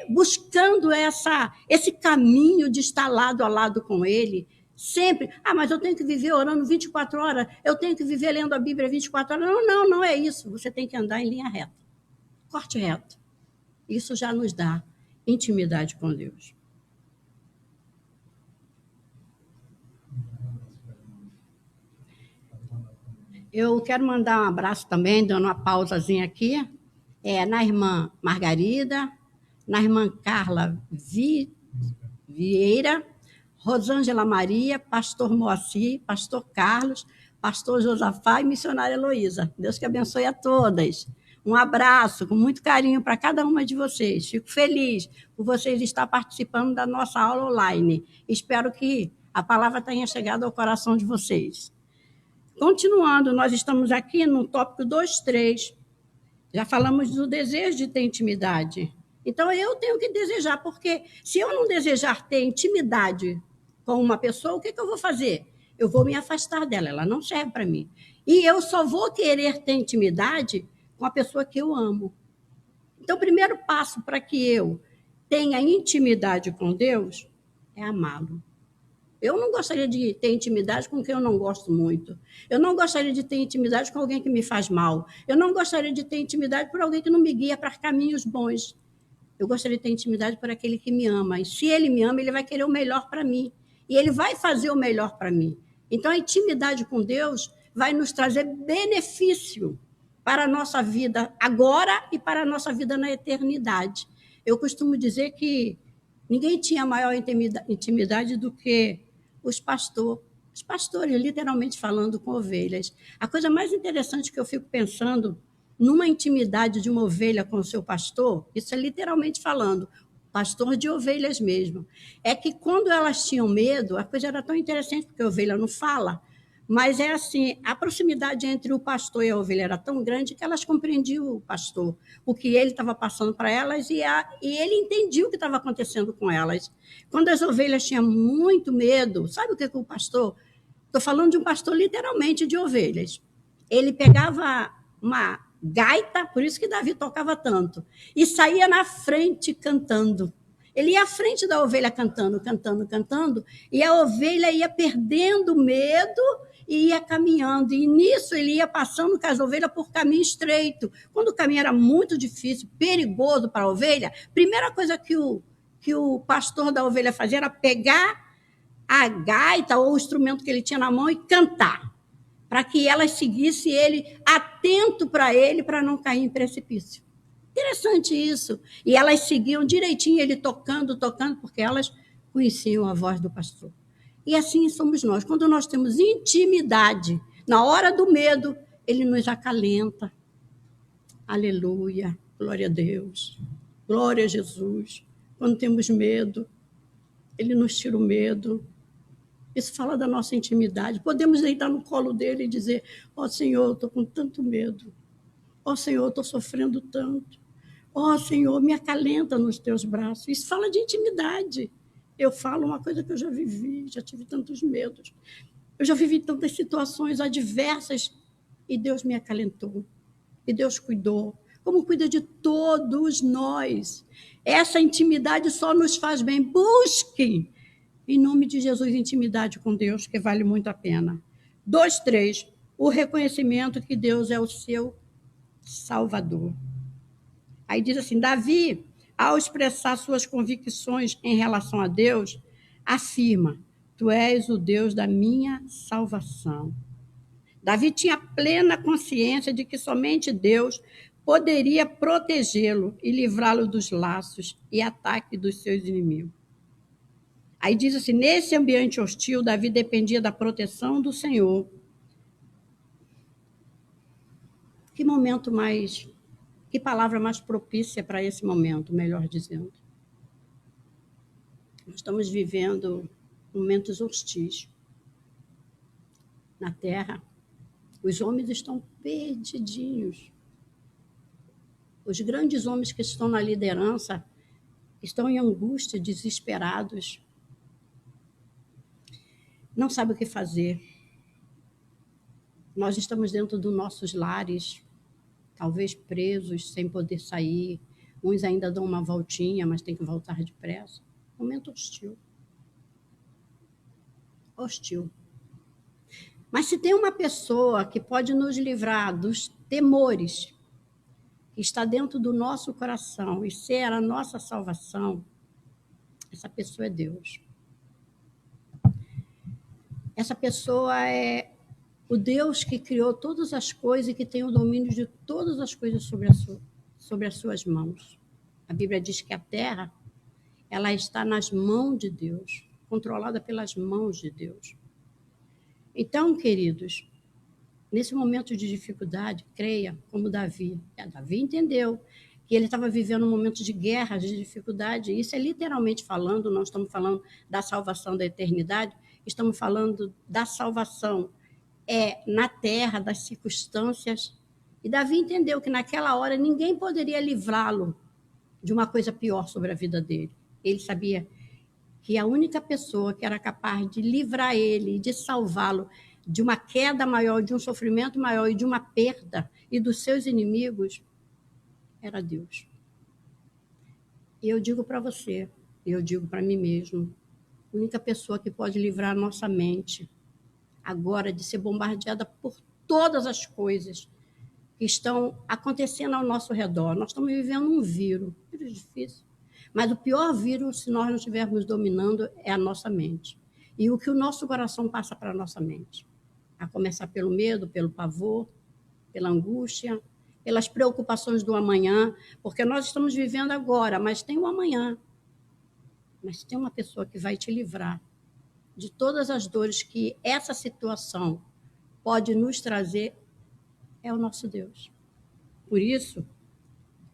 buscando esse caminho de estar lado a lado com Ele. Sempre, mas eu tenho que viver orando 24 horas, eu tenho que viver lendo a Bíblia 24 horas. Não é isso. Você tem que andar em linha reta, corte reto. Isso já nos dá intimidade com Deus. Eu quero mandar um abraço também, dando uma pausazinha aqui, na irmã Margarida, na irmã Carla Vieira, Rosângela Maria, pastor Moacir, pastor Carlos, pastor Josafá e missionária Heloísa. Deus que abençoe a todas. Um abraço com muito carinho para cada uma de vocês. Fico feliz por vocês estar participando da nossa aula online. Espero que a palavra tenha chegado ao coração de vocês. Continuando, nós estamos aqui no tópico 2.3. Já falamos do desejo de ter intimidade. Então, eu tenho que desejar, porque se eu não desejar ter intimidade com uma pessoa, o que eu vou fazer? Eu vou me afastar dela, ela não serve para mim. E eu só vou querer ter intimidade com a pessoa que eu amo. Então, o primeiro passo para que eu tenha intimidade com Deus é amá-lo. Eu não gostaria de ter intimidade com quem eu não gosto muito. Eu não gostaria de ter intimidade com alguém que me faz mal. Eu não gostaria de ter intimidade por alguém que não me guia para caminhos bons. Eu gostaria de ter intimidade por aquele que me ama. E se ele me ama, ele vai querer o melhor para mim. E ele vai fazer o melhor para mim. Então, a intimidade com Deus vai nos trazer benefício para a nossa vida agora e para a nossa vida na eternidade. Eu costumo dizer que ninguém tinha maior intimidade do que os pastores, literalmente falando com ovelhas. A coisa mais interessante que eu fico pensando numa intimidade de uma ovelha com o seu pastor, isso é literalmente falando, pastor de ovelhas mesmo, é que quando elas tinham medo, a coisa era tão interessante, porque a ovelha não fala, mas é assim, a proximidade entre o pastor e a ovelha era tão grande que elas compreendiam o pastor, o que ele estava passando para elas, e ele entendia o que estava acontecendo com elas. Quando as ovelhas tinham muito medo, sabe o que o pastor... Estou falando de um pastor literalmente de ovelhas. Ele pegava uma gaita, por isso que Davi tocava tanto, e saía na frente cantando. Ele ia à frente da ovelha cantando, e a ovelha ia perdendo medo e ia caminhando. E nisso ele ia passando com as ovelhas por caminho estreito. Quando o caminho era muito difícil, perigoso para a ovelha, a primeira coisa que o pastor da ovelha fazia era pegar a gaita ou o instrumento que ele tinha na mão e cantar, para que elas seguissem ele, atento para ele, para não cair em precipício. Interessante isso. E elas seguiam direitinho, ele tocando, porque elas conheciam a voz do pastor. E assim somos nós. Quando nós temos intimidade, na hora do medo, ele nos acalenta. Aleluia, glória a Deus, glória a Jesus. Quando temos medo, ele nos tira o medo. Isso fala da nossa intimidade. Podemos deitar no colo dele e dizer: ó Senhor, eu estou com tanto medo. Ó Senhor, eu estou sofrendo tanto. Ó, Senhor, me acalenta nos teus braços. Isso fala de intimidade. Eu falo uma coisa que eu já vivi, já tive tantos medos. Eu já vivi tantas situações adversas e Deus me acalentou. E Deus cuidou, como cuida de todos nós. Essa intimidade só nos faz bem. Busquem, em nome de Jesus, intimidade com Deus, que vale muito a pena. 2, 3. O reconhecimento que Deus é o seu Salvador. Aí diz assim, Davi, ao expressar suas convicções em relação a Deus, afirma, tu és o Deus da minha salvação. Davi tinha plena consciência de que somente Deus poderia protegê-lo e livrá-lo dos laços e ataques dos seus inimigos. Aí diz assim, nesse ambiente hostil, Davi dependia da proteção do Senhor. Que momento mais, que palavra mais propícia para esse momento, melhor dizendo. Nós estamos vivendo momentos hostis na Terra. Os homens estão perdidinhos. Os grandes homens que estão na liderança estão em angústia, desesperados. Não sabem o que fazer. Nós estamos dentro dos nossos lares, talvez presos, sem poder sair. Uns ainda dão uma voltinha, mas tem que voltar depressa. Momento hostil. Hostil. Mas se tem uma pessoa que pode nos livrar dos temores que está dentro do nosso coração e ser a nossa salvação, essa pessoa é Deus. Essa pessoa é o Deus que criou todas as coisas e que tem o domínio de todas as coisas sobre as suas mãos. A Bíblia diz que a terra, ela está nas mãos de Deus, controlada pelas mãos de Deus. Então, queridos, nesse momento de dificuldade, creia como Davi. Davi entendeu que ele estava vivendo um momento de guerra, de dificuldade. Isso é literalmente falando, não estamos falando da salvação da eternidade, estamos falando da salvação na terra, das circunstâncias. E Davi entendeu que naquela hora ninguém poderia livrá-lo de uma coisa pior sobre a vida dele. Ele sabia que a única pessoa que era capaz de livrar ele, de salvá-lo de uma queda maior, de um sofrimento maior e de uma perda e dos seus inimigos, era Deus. E eu digo para você, eu digo para mim mesmo, a única pessoa que pode livrar a nossa mente agora de ser bombardeada por todas as coisas que estão acontecendo ao nosso redor. Nós estamos vivendo um vírus difícil. Mas o pior vírus, se nós não estivermos dominando, é a nossa mente. E o que o nosso coração passa para a nossa mente. A começar pelo medo, pelo pavor, pela angústia, pelas preocupações do amanhã, porque nós estamos vivendo agora, mas tem um amanhã. Mas tem uma pessoa que vai te livrar de todas as dores que essa situação pode nos trazer, é o nosso Deus. Por isso,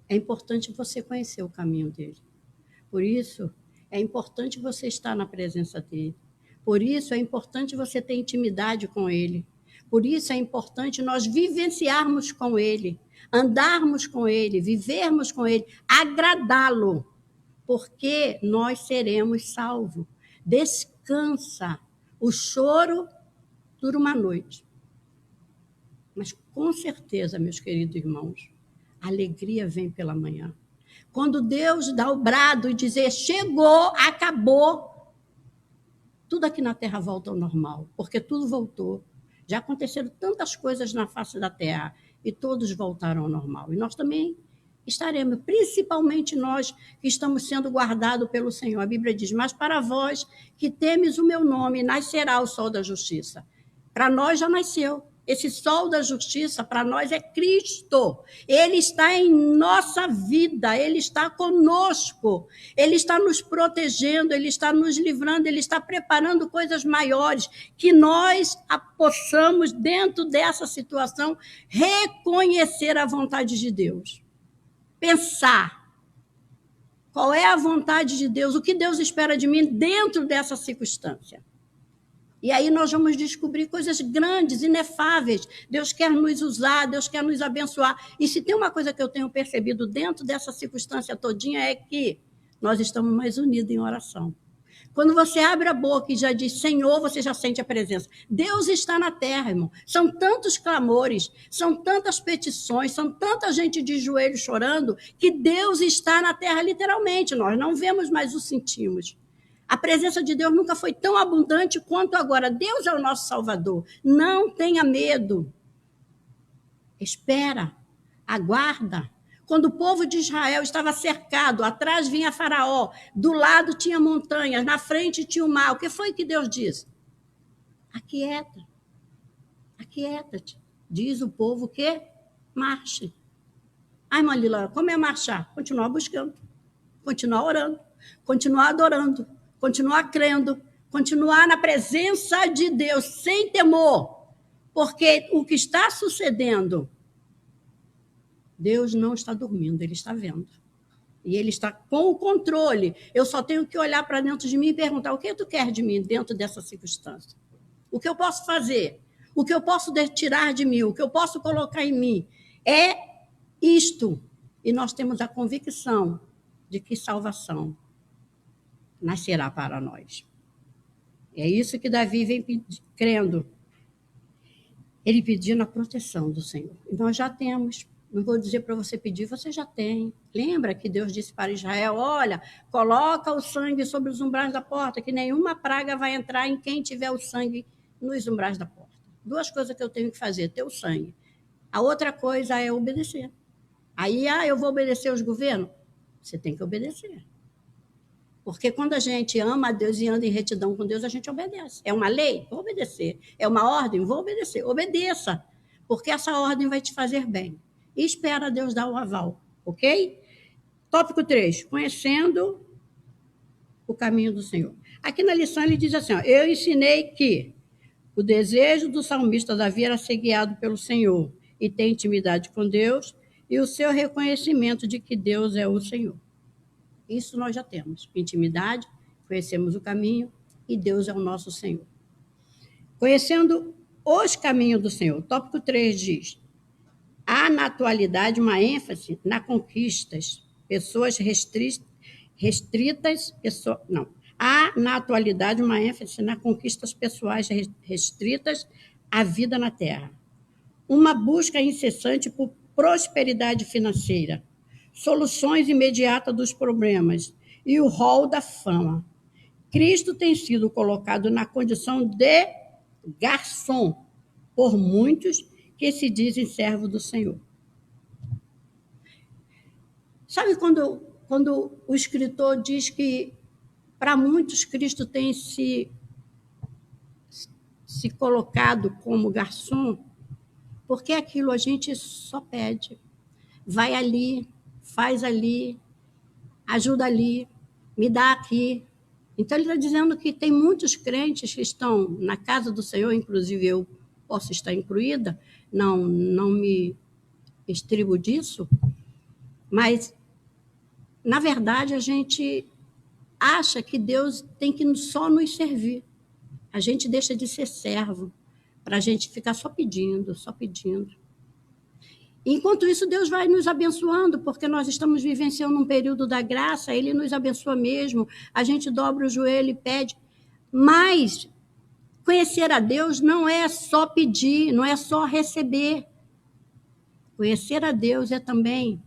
é importante você conhecer o caminho dele. Por isso, é importante você estar na presença dele. Por isso, é importante você ter intimidade com ele. Por isso, é importante nós vivenciarmos com ele, andarmos com ele, vivermos com ele, agradá-lo, porque nós seremos salvos. Descansa. O choro dura uma noite. Mas, com certeza, meus queridos irmãos, a alegria vem pela manhã. Quando Deus dá o brado e dizer, chegou, acabou, tudo aqui na terra volta ao normal, porque tudo voltou. Já aconteceram tantas coisas na face da terra e todos voltaram ao normal. E nós também estaremos, principalmente nós que estamos sendo guardados pelo Senhor. A Bíblia diz, mas para vós que temes o meu nome, nascerá o sol da justiça. Para nós já nasceu. Esse sol da justiça, para nós, é Cristo. Ele está em nossa vida, ele está conosco, ele está nos protegendo, ele está nos livrando, ele está preparando coisas maiores, que nós possamos, dentro dessa situação, reconhecer a vontade de Deus. Pensar qual é a vontade de Deus, o que Deus espera de mim dentro dessa circunstância. E aí nós vamos descobrir coisas grandes, inefáveis. Deus quer nos usar, Deus quer nos abençoar. E se tem uma coisa que eu tenho percebido dentro dessa circunstância todinha é que nós estamos mais unidos em oração. Quando você abre a boca e já diz Senhor, você já sente a presença. Deus está na terra, irmão. São tantos clamores, são tantas petições, são tanta gente de joelhos chorando, que Deus está na terra literalmente. Nós não vemos, mas o sentimos. A presença de Deus nunca foi tão abundante quanto agora. Deus é o nosso Salvador. Não tenha medo. Espera, aguarda. Quando o povo de Israel estava cercado, atrás vinha Faraó, do lado tinha montanhas, na frente tinha o mar. O que foi que Deus disse? Aquieta, aquieta-te. Diz o povo que marche. Ai, irmã Lila, como é marchar? Continuar buscando, continuar orando, continuar adorando, continuar crendo, continuar na presença de Deus, sem temor. Porque o que está sucedendo, Deus não está dormindo, Ele está vendo. E Ele está com o controle. Eu só tenho que olhar para dentro de mim e perguntar: o que tu quer de mim dentro dessa circunstância? O que eu posso fazer? O que eu posso tirar de mim? O que eu posso colocar em mim? É isto. E nós temos a convicção de que salvação nascerá para nós. É isso que Davi vem crendo. Ele pedindo a proteção do Senhor. E nós já temos. Não vou dizer para você pedir, você já tem. Lembra que Deus disse para Israel: olha, coloca o sangue sobre os umbrais da porta, que nenhuma praga vai entrar em quem tiver o sangue nos umbrais da porta. Duas coisas que eu tenho que fazer: ter o sangue. A outra coisa é obedecer. Aí, eu vou obedecer aos governos? Você tem que obedecer. Porque quando a gente ama a Deus e anda em retidão com Deus, a gente obedece. É uma lei? Vou obedecer. É uma ordem? Vou obedecer. Obedeça, porque essa ordem vai te fazer bem. E espera Deus dar o aval, ok? Tópico 3, conhecendo o caminho do Senhor. Aqui na lição ele diz assim, eu ensinei que o desejo do salmista Davi era ser guiado pelo Senhor e ter intimidade com Deus e o seu reconhecimento de que Deus é o Senhor. Isso nós já temos, intimidade, conhecemos o caminho e Deus é o nosso Senhor. Conhecendo os caminhos do Senhor. Tópico 3 diz, há na atualidade uma ênfase na conquistas, pessoas restritas, há na atualidade uma ênfase na conquistas pessoais restritas à vida na Terra. Uma busca incessante por prosperidade financeira, soluções imediatas dos problemas e o rol da fama. Cristo tem sido colocado na condição de garçom por muitos que se dizem servo do Senhor. Sabe quando o escritor diz que para muitos Cristo tem se colocado como garçom? Porque aquilo a gente só pede. Vai ali, faz ali, ajuda ali, me dá aqui. Então ele está dizendo que tem muitos crentes que estão na casa do Senhor, inclusive eu posso estar incluída, não me estribo disso, mas, na verdade, a gente acha que Deus tem que só nos servir. A gente deixa de ser servo para a gente ficar só pedindo, só pedindo. Enquanto isso, Deus vai nos abençoando, porque nós estamos vivenciando um período da graça, Ele nos abençoa mesmo, a gente dobra o joelho e pede, mas conhecer a Deus não é só pedir, não é só receber. Conhecer a Deus é também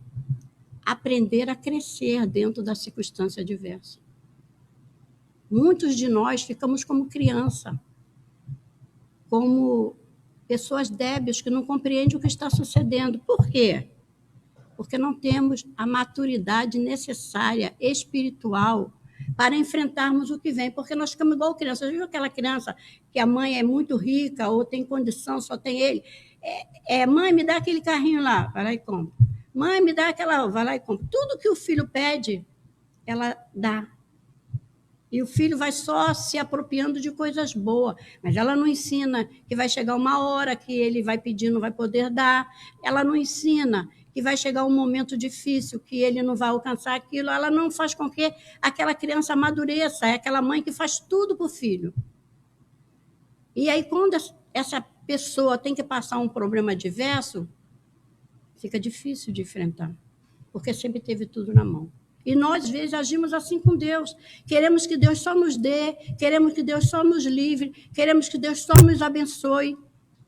aprender a crescer dentro da circunstância adversa. Muitos de nós ficamos como criança, como pessoas débeis que não compreendem o que está sucedendo. Por quê? Porque não temos a maturidade necessária, espiritual, para enfrentarmos o que vem, porque nós ficamos igual criança. Você viu aquela criança que a mãe é muito rica ou tem condição, só tem ele? Mãe, me dá aquele carrinho lá, vai lá e compra. Mãe, me dá aquela, vai lá e compra. Tudo que o filho pede, ela dá. E o filho vai só se apropriando de coisas boas, mas ela não ensina que vai chegar uma hora que ele vai pedir, não vai poder dar. Ela não ensina que vai chegar um momento difícil, que ele não vai alcançar aquilo. Ela não faz com que aquela criança amadureça. É aquela mãe que faz tudo para o filho. E aí, quando essa pessoa tem que passar um problema adverso, fica difícil de enfrentar, porque sempre teve tudo na mão. E nós, às vezes, agimos assim com Deus. Queremos que Deus só nos dê, queremos que Deus só nos livre, queremos que Deus só nos abençoe.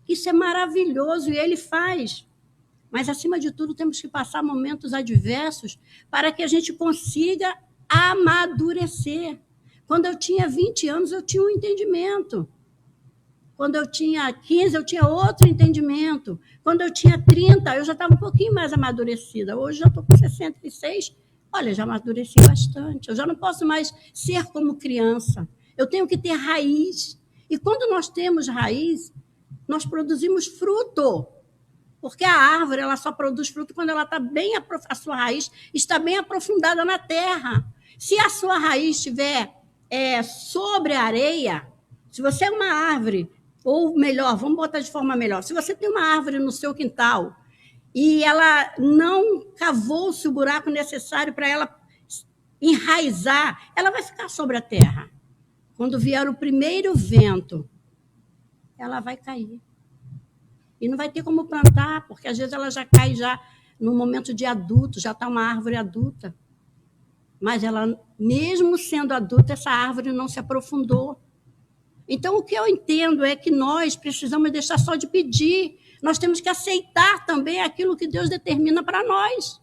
Isso é maravilhoso e Ele faz. Mas, acima de tudo, temos que passar momentos adversos para que a gente consiga amadurecer. Quando eu tinha 20 anos, eu tinha um entendimento. Quando eu tinha 15, eu tinha outro entendimento. Quando eu tinha 30, eu já estava um pouquinho mais amadurecida. Hoje já estou com 66. Olha, já amadureci bastante. Eu já não posso mais ser como criança. Eu tenho que ter raiz. E quando nós temos raiz, nós produzimos fruto. Porque a árvore ela só produz fruto quando ela está bem, a sua raiz está bem aprofundada na terra. Se a sua raiz estiver sobre a areia, se você é uma árvore, ou melhor, vamos botar de forma melhor, se você tem uma árvore no seu quintal e ela não cavou-se o buraco necessário para ela enraizar, ela vai ficar sobre a terra. Quando vier o primeiro vento, ela vai cair. E não vai ter como plantar, porque às vezes ela já cai já no momento de adulto, já está uma árvore adulta. Mas ela, mesmo sendo adulta, essa árvore não se aprofundou. Então, o que eu entendo é que nós precisamos deixar só de pedir. Nós temos que aceitar também aquilo que Deus determina para nós.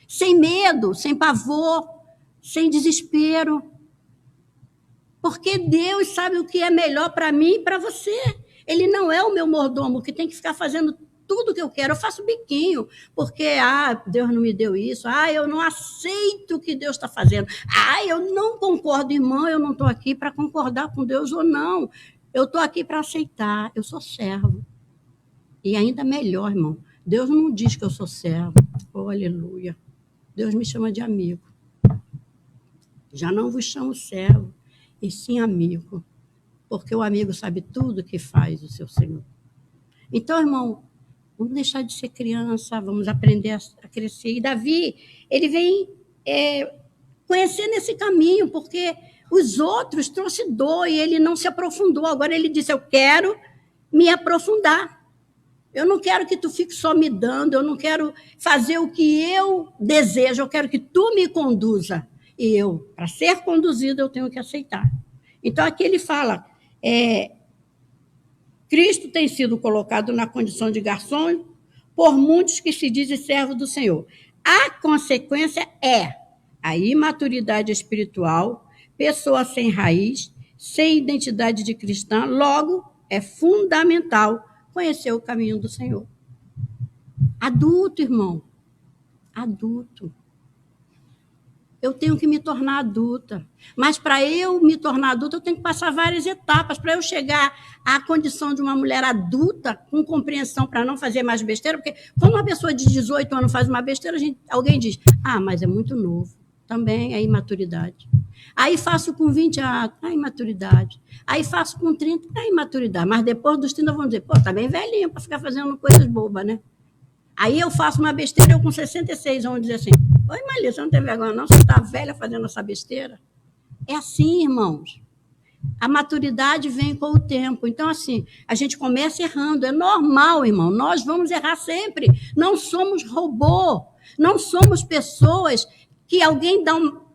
Sem medo, sem pavor, sem desespero. Porque Deus sabe o que é melhor para mim e para você. Ele não é o meu mordomo que tem que ficar fazendo tudo o que eu quero. Eu faço biquinho, porque Deus não me deu isso. Eu não aceito o que Deus está fazendo. Eu não concordo, irmão, eu não estou aqui para concordar com Deus ou não. Eu estou aqui para aceitar. Eu sou servo. E ainda melhor, irmão, Deus não diz que eu sou servo. Oh, aleluia. Deus me chama de amigo. Já não vos chamo servo, e sim amigo. Porque o amigo sabe tudo que faz o seu Senhor. Então, irmão, vamos deixar de ser criança, vamos aprender a crescer. E Davi, ele vem conhecer nesse caminho, porque os outros trouxe dor e ele não se aprofundou. Agora ele disse, eu quero me aprofundar. Eu não quero que tu fique só me dando, eu não quero fazer o que eu desejo, eu quero que tu me conduza. E eu, para ser conduzido, eu tenho que aceitar. Então, aqui ele fala... Cristo tem sido colocado na condição de garçom por muitos que se dizem servos do Senhor. A consequência é a imaturidade espiritual, pessoa sem raiz, sem identidade de cristã, logo é fundamental conhecer o caminho do Senhor. Adulto, irmão, adulto. Eu tenho que me tornar adulta. Mas para eu me tornar adulta, eu tenho que passar várias etapas. Para eu chegar à condição de uma mulher adulta, com compreensão para não fazer mais besteira, porque quando uma pessoa de 18 anos faz uma besteira, alguém diz, mas é muito novo. Também é imaturidade. Aí faço com 20 anos, imaturidade. Aí faço com 30, imaturidade. Mas depois dos 30 vão dizer, tá bem velhinho para ficar fazendo coisas bobas, né? Aí eu faço uma besteira, eu com 66, vão dizer assim, oi, Maria, você não tem vergonha não? Você está velha fazendo essa besteira? É assim, irmãos. A maturidade vem com o tempo. Então, assim, a gente começa errando. É normal, irmão. Nós vamos errar sempre. Não somos robô. Não somos pessoas que alguém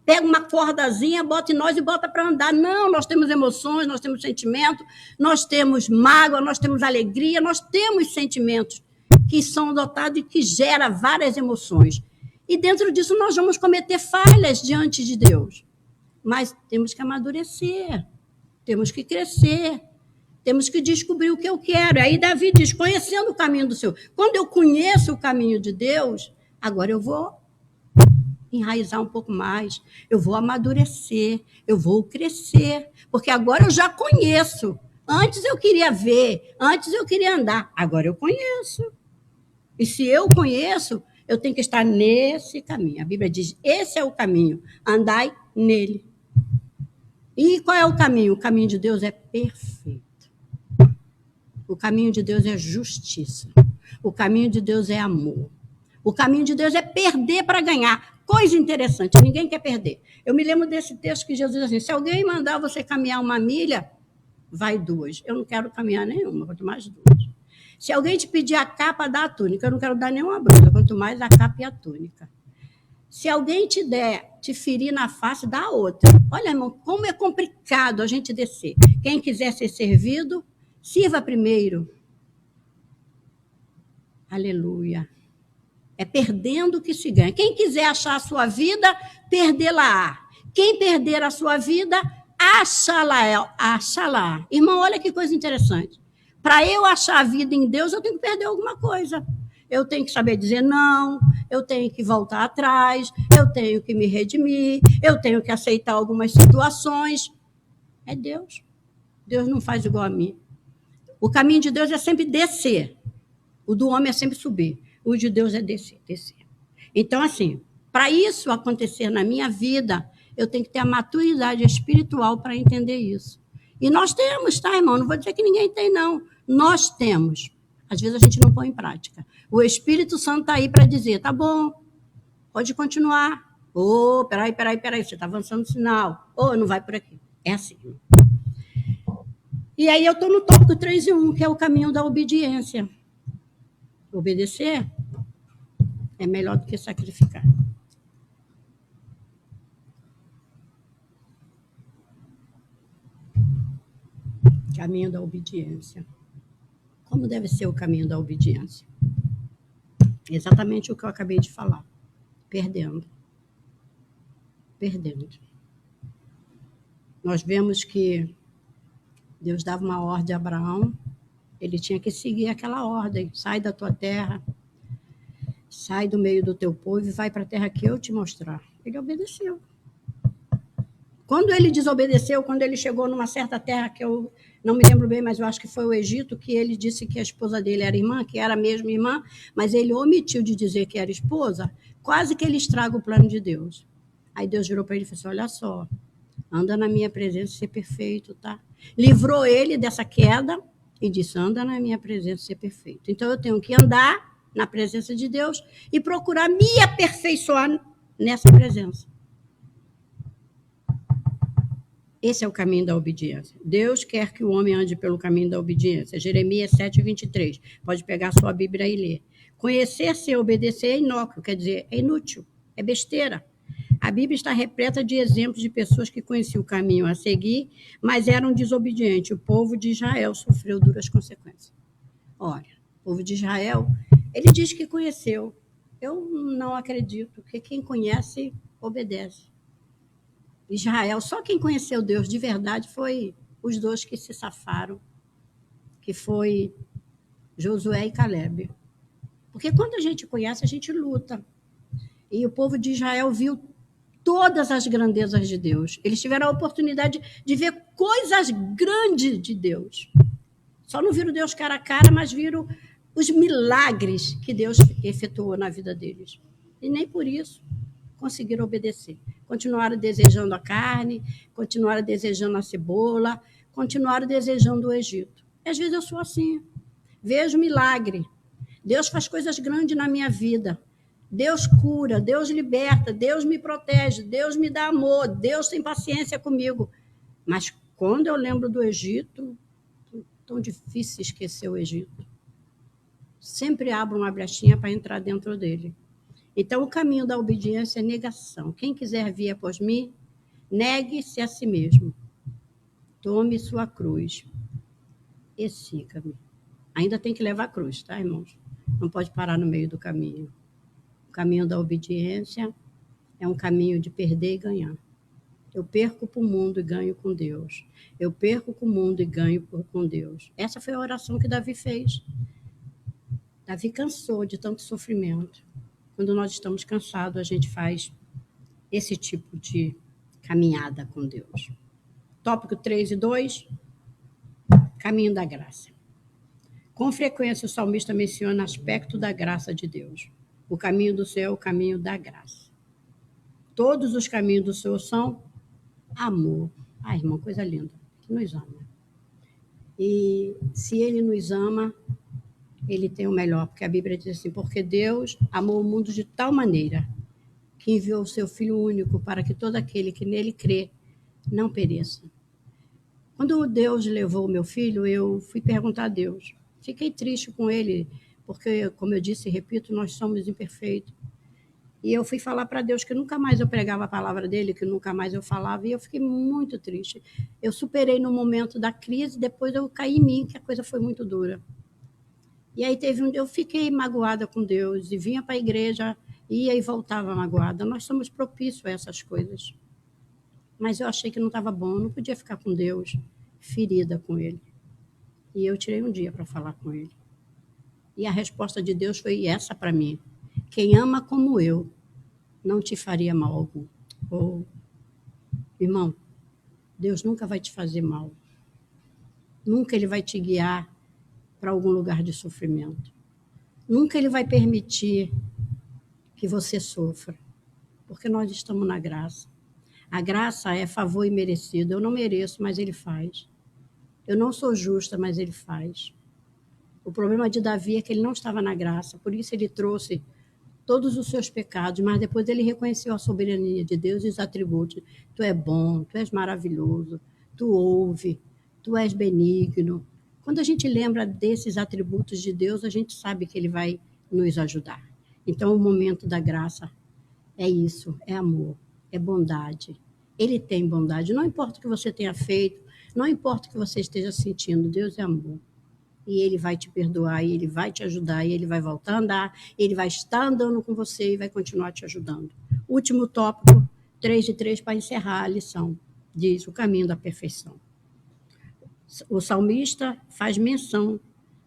pega uma cordazinha, bota em nós e bota para andar. Não, nós temos emoções, nós temos sentimento, nós temos mágoa, nós temos alegria, nós temos sentimentos que são dotados e que geram várias emoções. E dentro disso nós vamos cometer falhas diante de Deus. Mas temos que amadurecer, temos que crescer, temos que descobrir o que eu quero. Aí Davi diz, conhecendo o caminho do Senhor. Quando eu conheço o caminho de Deus, agora eu vou enraizar um pouco mais, eu vou amadurecer, eu vou crescer, porque agora eu já conheço. Antes eu queria ver, antes eu queria andar, agora eu conheço. E se eu conheço, eu tenho que estar nesse caminho. A Bíblia diz, esse é o caminho, andai nele. E qual é o caminho? O caminho de Deus é perfeito. O caminho de Deus é justiça. O caminho de Deus é amor. O caminho de Deus é perder para ganhar. Coisa interessante, ninguém quer perder. Eu me lembro desse texto que Jesus diz assim, se alguém mandar você caminhar 1 milha, vai 2. Eu não quero caminhar nenhuma, quanto mais 2. Se alguém te pedir a capa, dá a túnica. Eu não quero dar nenhuma blusa, quanto mais a capa e a túnica. Se alguém te ferir na face, dá a outra. Olha, irmão, como é complicado a gente descer. Quem quiser ser servido, sirva primeiro. Aleluia. É perdendo que se ganha. Quem quiser achar a sua vida, perdê-la-á. Quem perder a sua vida, achá-la. Irmão, olha que coisa interessante. Para eu achar a vida em Deus, eu tenho que perder alguma coisa. Eu tenho que saber dizer não, eu tenho que voltar atrás, eu tenho que me redimir, eu tenho que aceitar algumas situações. É Deus. Deus não faz igual a mim. O caminho de Deus é sempre descer. O do homem é sempre subir. O de Deus é descer. Então, assim, para isso acontecer na minha vida, eu tenho que ter a maturidade espiritual para entender isso. E nós temos, tá, irmão? Não vou dizer que ninguém tem, não. Nós temos. Às vezes a gente não põe em prática. O Espírito Santo está aí para dizer, tá bom, pode continuar. Peraí, você está avançando o sinal. Não vai por aqui. É assim. E aí eu estou no tópico 3 e 1, que é o caminho da obediência. Obedecer é melhor do que sacrificar. Caminho da obediência. Como deve ser o caminho da obediência? Exatamente o que eu acabei de falar. Perdendo. Nós vemos que Deus dava uma ordem a Abraão, ele tinha que seguir aquela ordem. Sai da tua terra, sai do meio do teu povo e vai para a terra que eu te mostrar. Ele obedeceu. Quando ele desobedeceu, quando ele chegou numa certa terra que eu não me lembro bem, mas eu acho que foi o Egito, que ele disse que a esposa dele era irmã, que era mesmo irmã, mas ele omitiu de dizer que era esposa, quase que ele estraga o plano de Deus. Aí Deus virou para ele e falou assim, olha só, anda na minha presença e ser perfeito, tá? Livrou ele dessa queda e disse, anda na minha presença e ser perfeito. Então eu tenho que andar na presença de Deus e procurar me aperfeiçoar nessa presença. Esse é o caminho da obediência. Deus quer que o homem ande pelo caminho da obediência. Jeremias 7:23. Pode pegar a sua Bíblia e ler. Conhecer sem obedecer é inócuo, quer dizer, é inútil, é besteira. A Bíblia está repleta de exemplos de pessoas que conheciam o caminho a seguir, mas eram desobedientes. O povo de Israel sofreu duras consequências. Olha, o povo de Israel, ele diz que conheceu. Eu não acredito, porque quem conhece, obedece. Israel, só quem conheceu Deus de verdade foi os 2 que se safaram, que foi Josué e Caleb. Porque quando a gente conhece, a gente luta. E o povo de Israel viu todas as grandezas de Deus. Eles tiveram a oportunidade de ver coisas grandes de Deus. Só não viram Deus cara a cara, mas viram os milagres que Deus efetuou na vida deles. E nem por isso conseguiram obedecer. Continuaram desejando a carne, continuaram desejando a cebola, continuaram desejando o Egito. E às vezes eu sou assim. Vejo milagre. Deus faz coisas grandes na minha vida. Deus cura, Deus liberta, Deus me protege, Deus me dá amor, Deus tem paciência comigo. Mas quando eu lembro do Egito, é tão difícil esquecer o Egito. Sempre abro uma brechinha para entrar dentro dele. Então, o caminho da obediência é negação. Quem quiser vir após mim, negue-se a si mesmo. Tome sua cruz e siga-me. Ainda tem que levar a cruz, tá, irmãos? Não pode parar no meio do caminho. O caminho da obediência é um caminho de perder e ganhar. Eu perco para o mundo e ganho com Deus. Eu perco com o mundo e ganho com Deus. Essa foi a oração que Davi fez. Davi cansou de tanto sofrimento. Quando nós estamos cansados, a gente faz esse tipo de caminhada com Deus. Tópico 3 e 2, caminho da graça. Com frequência, o salmista menciona aspecto da graça de Deus. O caminho do Senhor é o caminho da graça. Todos os caminhos do Senhor são amor. Ah, irmão, coisa linda. Que nos ama. E se Ele nos ama, Ele tem o melhor, porque a Bíblia diz assim, porque Deus amou o mundo de tal maneira que enviou o seu Filho único para que todo aquele que nele crê não pereça, Quando Deus levou o meu filho, eu fui perguntar a Deus. Fiquei triste com ele, porque, como eu disse e repito, nós somos imperfeitos. E eu fui falar para Deus que nunca mais eu pregava a palavra dele, que nunca mais eu falava, e eu fiquei muito triste. Eu superei no momento da crise, depois eu caí em mim, que a coisa foi muito dura. E aí eu fiquei magoada com Deus, e vinha para a igreja, ia e voltava magoada. Nós somos propícios a essas coisas. Mas eu achei que não estava bom, eu não podia ficar com Deus, ferida com ele. E eu tirei um dia para falar com ele. E a resposta de Deus foi essa para mim: quem ama como eu não te faria mal algum. Oh, irmão, Deus nunca vai te fazer mal. Nunca ele vai te guiar para algum lugar de sofrimento. Nunca ele vai permitir que você sofra, porque nós estamos na graça. A graça é favor imerecido. Eu não mereço, mas ele faz. Eu não sou justa, mas ele faz. O problema de Davi é que ele não estava na graça, por isso ele trouxe todos os seus pecados, mas depois ele reconheceu a soberania de Deus e os atributos. Tu és bom, tu és maravilhoso, tu ouve, tu és benigno. Quando a gente lembra desses atributos de Deus, a gente sabe que ele vai nos ajudar. Então, o momento da graça é isso, é amor, é bondade. Ele tem bondade, não importa o que você tenha feito, não importa o que você esteja sentindo, Deus é amor. E ele vai te perdoar, e ele vai te ajudar, e ele vai voltar a andar, ele vai estar andando com você e vai continuar te ajudando. Último tópico, 3 de 3 para encerrar a lição, diz o caminho da perfeição. O salmista faz menção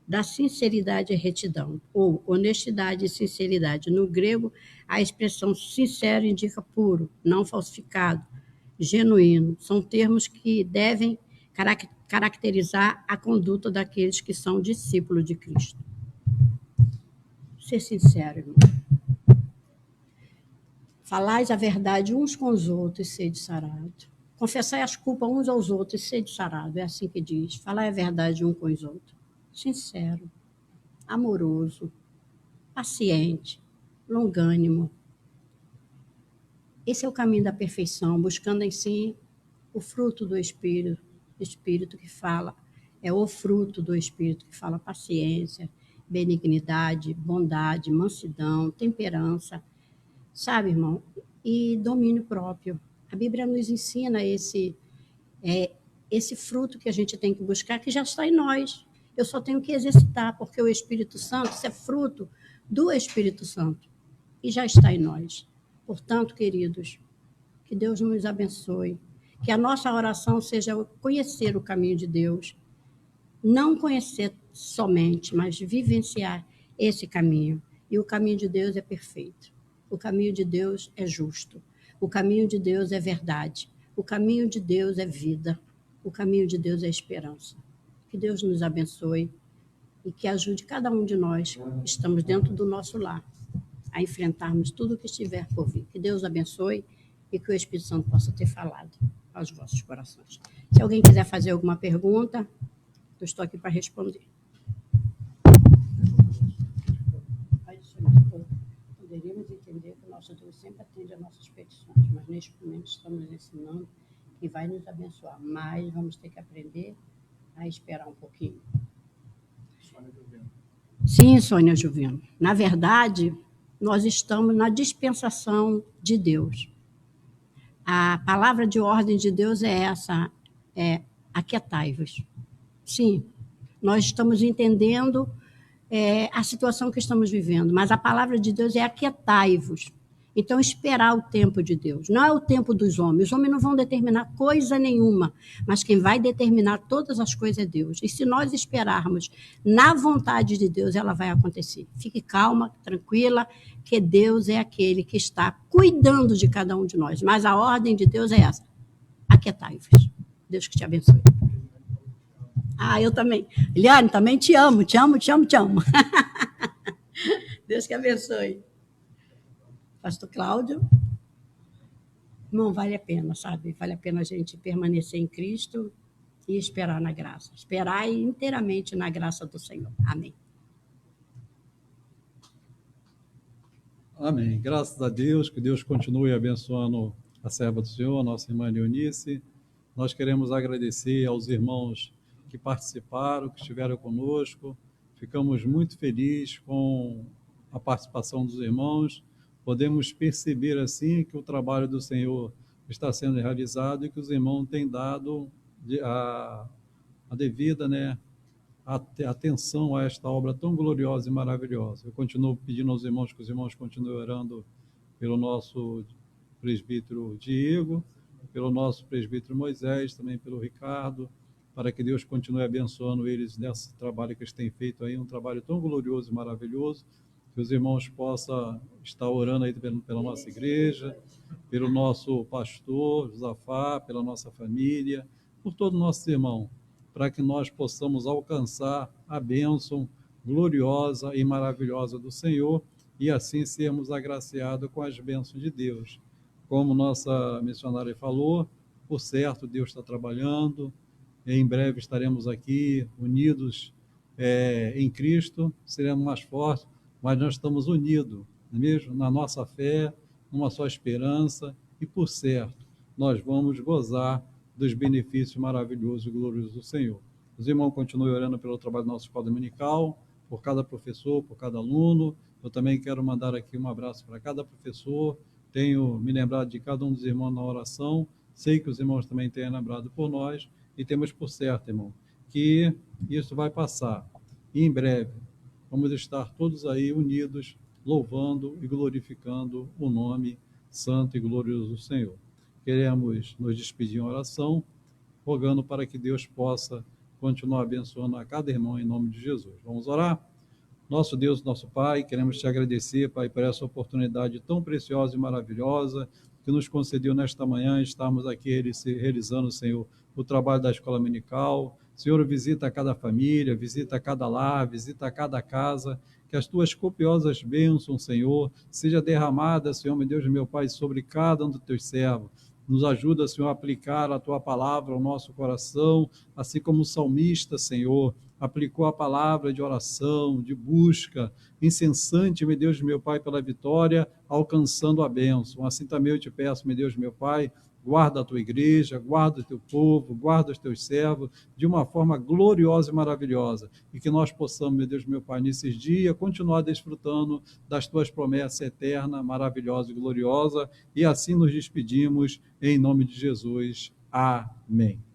da sinceridade e retidão, ou honestidade e sinceridade. No grego, a expressão sincero indica puro, não falsificado, genuíno. São termos que devem caracterizar a conduta daqueles que são discípulos de Cristo. Ser sincero, irmão. Falais a verdade uns com os outros e sede sarado. Confessai as culpas uns aos outros e sede sarado. É assim que diz. Falai a verdade uns com os outros. Sincero, amoroso, paciente, longânimo. Esse é o caminho da perfeição, buscando em si o fruto do Espírito que fala, é o fruto do Espírito que fala paciência, benignidade, bondade, mansidão, temperança, sabe, irmão? E domínio próprio. A Bíblia nos ensina esse fruto que a gente tem que buscar, que já está em nós. Eu só tenho que exercitar, porque o Espírito Santo, isso é fruto do Espírito Santo, e já está em nós. Portanto, queridos, que Deus nos abençoe, que a nossa oração seja conhecer o caminho de Deus, não conhecer somente, mas vivenciar esse caminho. E o caminho de Deus é perfeito. O caminho de Deus é justo. O caminho de Deus é verdade. O caminho de Deus é vida. O caminho de Deus é esperança. Que Deus nos abençoe e que ajude cada um de nós que estamos dentro do nosso lar a enfrentarmos tudo o que estiver por vir. Que Deus abençoe e que o Espírito Santo possa ter falado aos vossos corações. Se alguém quiser fazer alguma pergunta, eu estou aqui para responder. Poderíamos entender que o nosso Deus sempre atende às nossas petições, mas neste momento estamos ensinando que vai nos abençoar, mas vamos ter que aprender a esperar um pouquinho. Sim, Sônia Juvino. Na verdade, nós estamos na dispensação de Deus. A palavra de ordem de Deus é essa, aquietai-vos. Sim, nós estamos entendendo a situação que estamos vivendo, mas a palavra de Deus é aquietai-vos. Então, esperar o tempo de Deus. Não é o tempo dos homens. Os homens não vão determinar coisa nenhuma, mas quem vai determinar todas as coisas é Deus. E se nós esperarmos na vontade de Deus, ela vai acontecer. Fique calma, tranquila, que Deus é aquele que está cuidando de cada um de nós. Mas a ordem de Deus é essa. Aquietai-vos. Deus que te abençoe. Ah, eu também. Eliane, também te amo, te amo, te amo, te amo. Deus que abençoe. Pastor Cláudio. Não vale a pena, sabe? Vale a pena a gente permanecer em Cristo e esperar na graça. Esperar inteiramente na graça do Senhor. Amém. Amém. Graças a Deus, que Deus continue abençoando a serva do Senhor, nossa irmã Leonice, Nós queremos agradecer aos irmãos que participaram, que estiveram conosco. Ficamos muito felizes com a participação dos irmãos. Podemos perceber, assim, que o trabalho do Senhor está sendo realizado e que os irmãos têm dado a devida, né, atenção a esta obra tão gloriosa e maravilhosa. Eu continuo pedindo aos irmãos que os irmãos continuem orando pelo nosso presbítero Diego, pelo nosso presbítero Moisés, também pelo Ricardo, para que Deus continue abençoando eles nesse trabalho que eles têm feito aí, um trabalho tão glorioso e maravilhoso, que os irmãos possam estar orando aí pela nossa igreja, pelo nosso pastor Josafá, pela nossa família, por todos os nossos irmãos, para que nós possamos alcançar a bênção gloriosa e maravilhosa do Senhor e assim sermos agraciados com as bênçãos de Deus. Como nossa missionária falou, por certo, Deus está trabalhando, em breve estaremos aqui unidos em Cristo, seremos mais fortes, mas nós estamos unidos, não é mesmo? Na nossa fé, numa só esperança, e por certo, nós vamos gozar dos benefícios maravilhosos e gloriosos do Senhor. Os irmãos continuem orando pelo trabalho da nossa escola dominical, por cada professor, por cada aluno. Eu também quero mandar aqui um abraço para cada professor. Tenho me lembrado de cada um dos irmãos na oração. Sei que os irmãos também têm lembrado por nós. E temos por certo, irmão, que isso vai passar. E em breve vamos estar todos aí unidos, louvando e glorificando o nome santo e glorioso do Senhor. Queremos nos despedir em oração, rogando para que Deus possa continuar abençoando a cada irmão em nome de Jesus. Vamos orar? Nosso Deus, nosso Pai, queremos te agradecer, Pai, por essa oportunidade tão preciosa e maravilhosa que nos concedeu nesta manhã, estarmos aqui realizando, Senhor, o trabalho da escola dominical. Senhor, visita cada família, visita cada lar, visita cada casa, que as tuas copiosas bênçãos, Senhor, seja derramada, Senhor, meu Deus e meu Pai, sobre cada um dos teus servos. Nos ajuda, Senhor, a aplicar a tua palavra ao nosso coração, assim como o salmista, Senhor, aplicou a palavra de oração, de busca, incessante, meu Deus, meu Pai, pela vitória, alcançando a bênção. Assim também eu te peço, meu Deus, meu Pai, guarda a tua igreja, guarda o teu povo, guarda os teus servos, de uma forma gloriosa e maravilhosa, e que nós possamos, meu Deus, meu Pai, nesses dias, continuar desfrutando das tuas promessas eternas, maravilhosas e gloriosas, e assim nos despedimos, em nome de Jesus. Amém.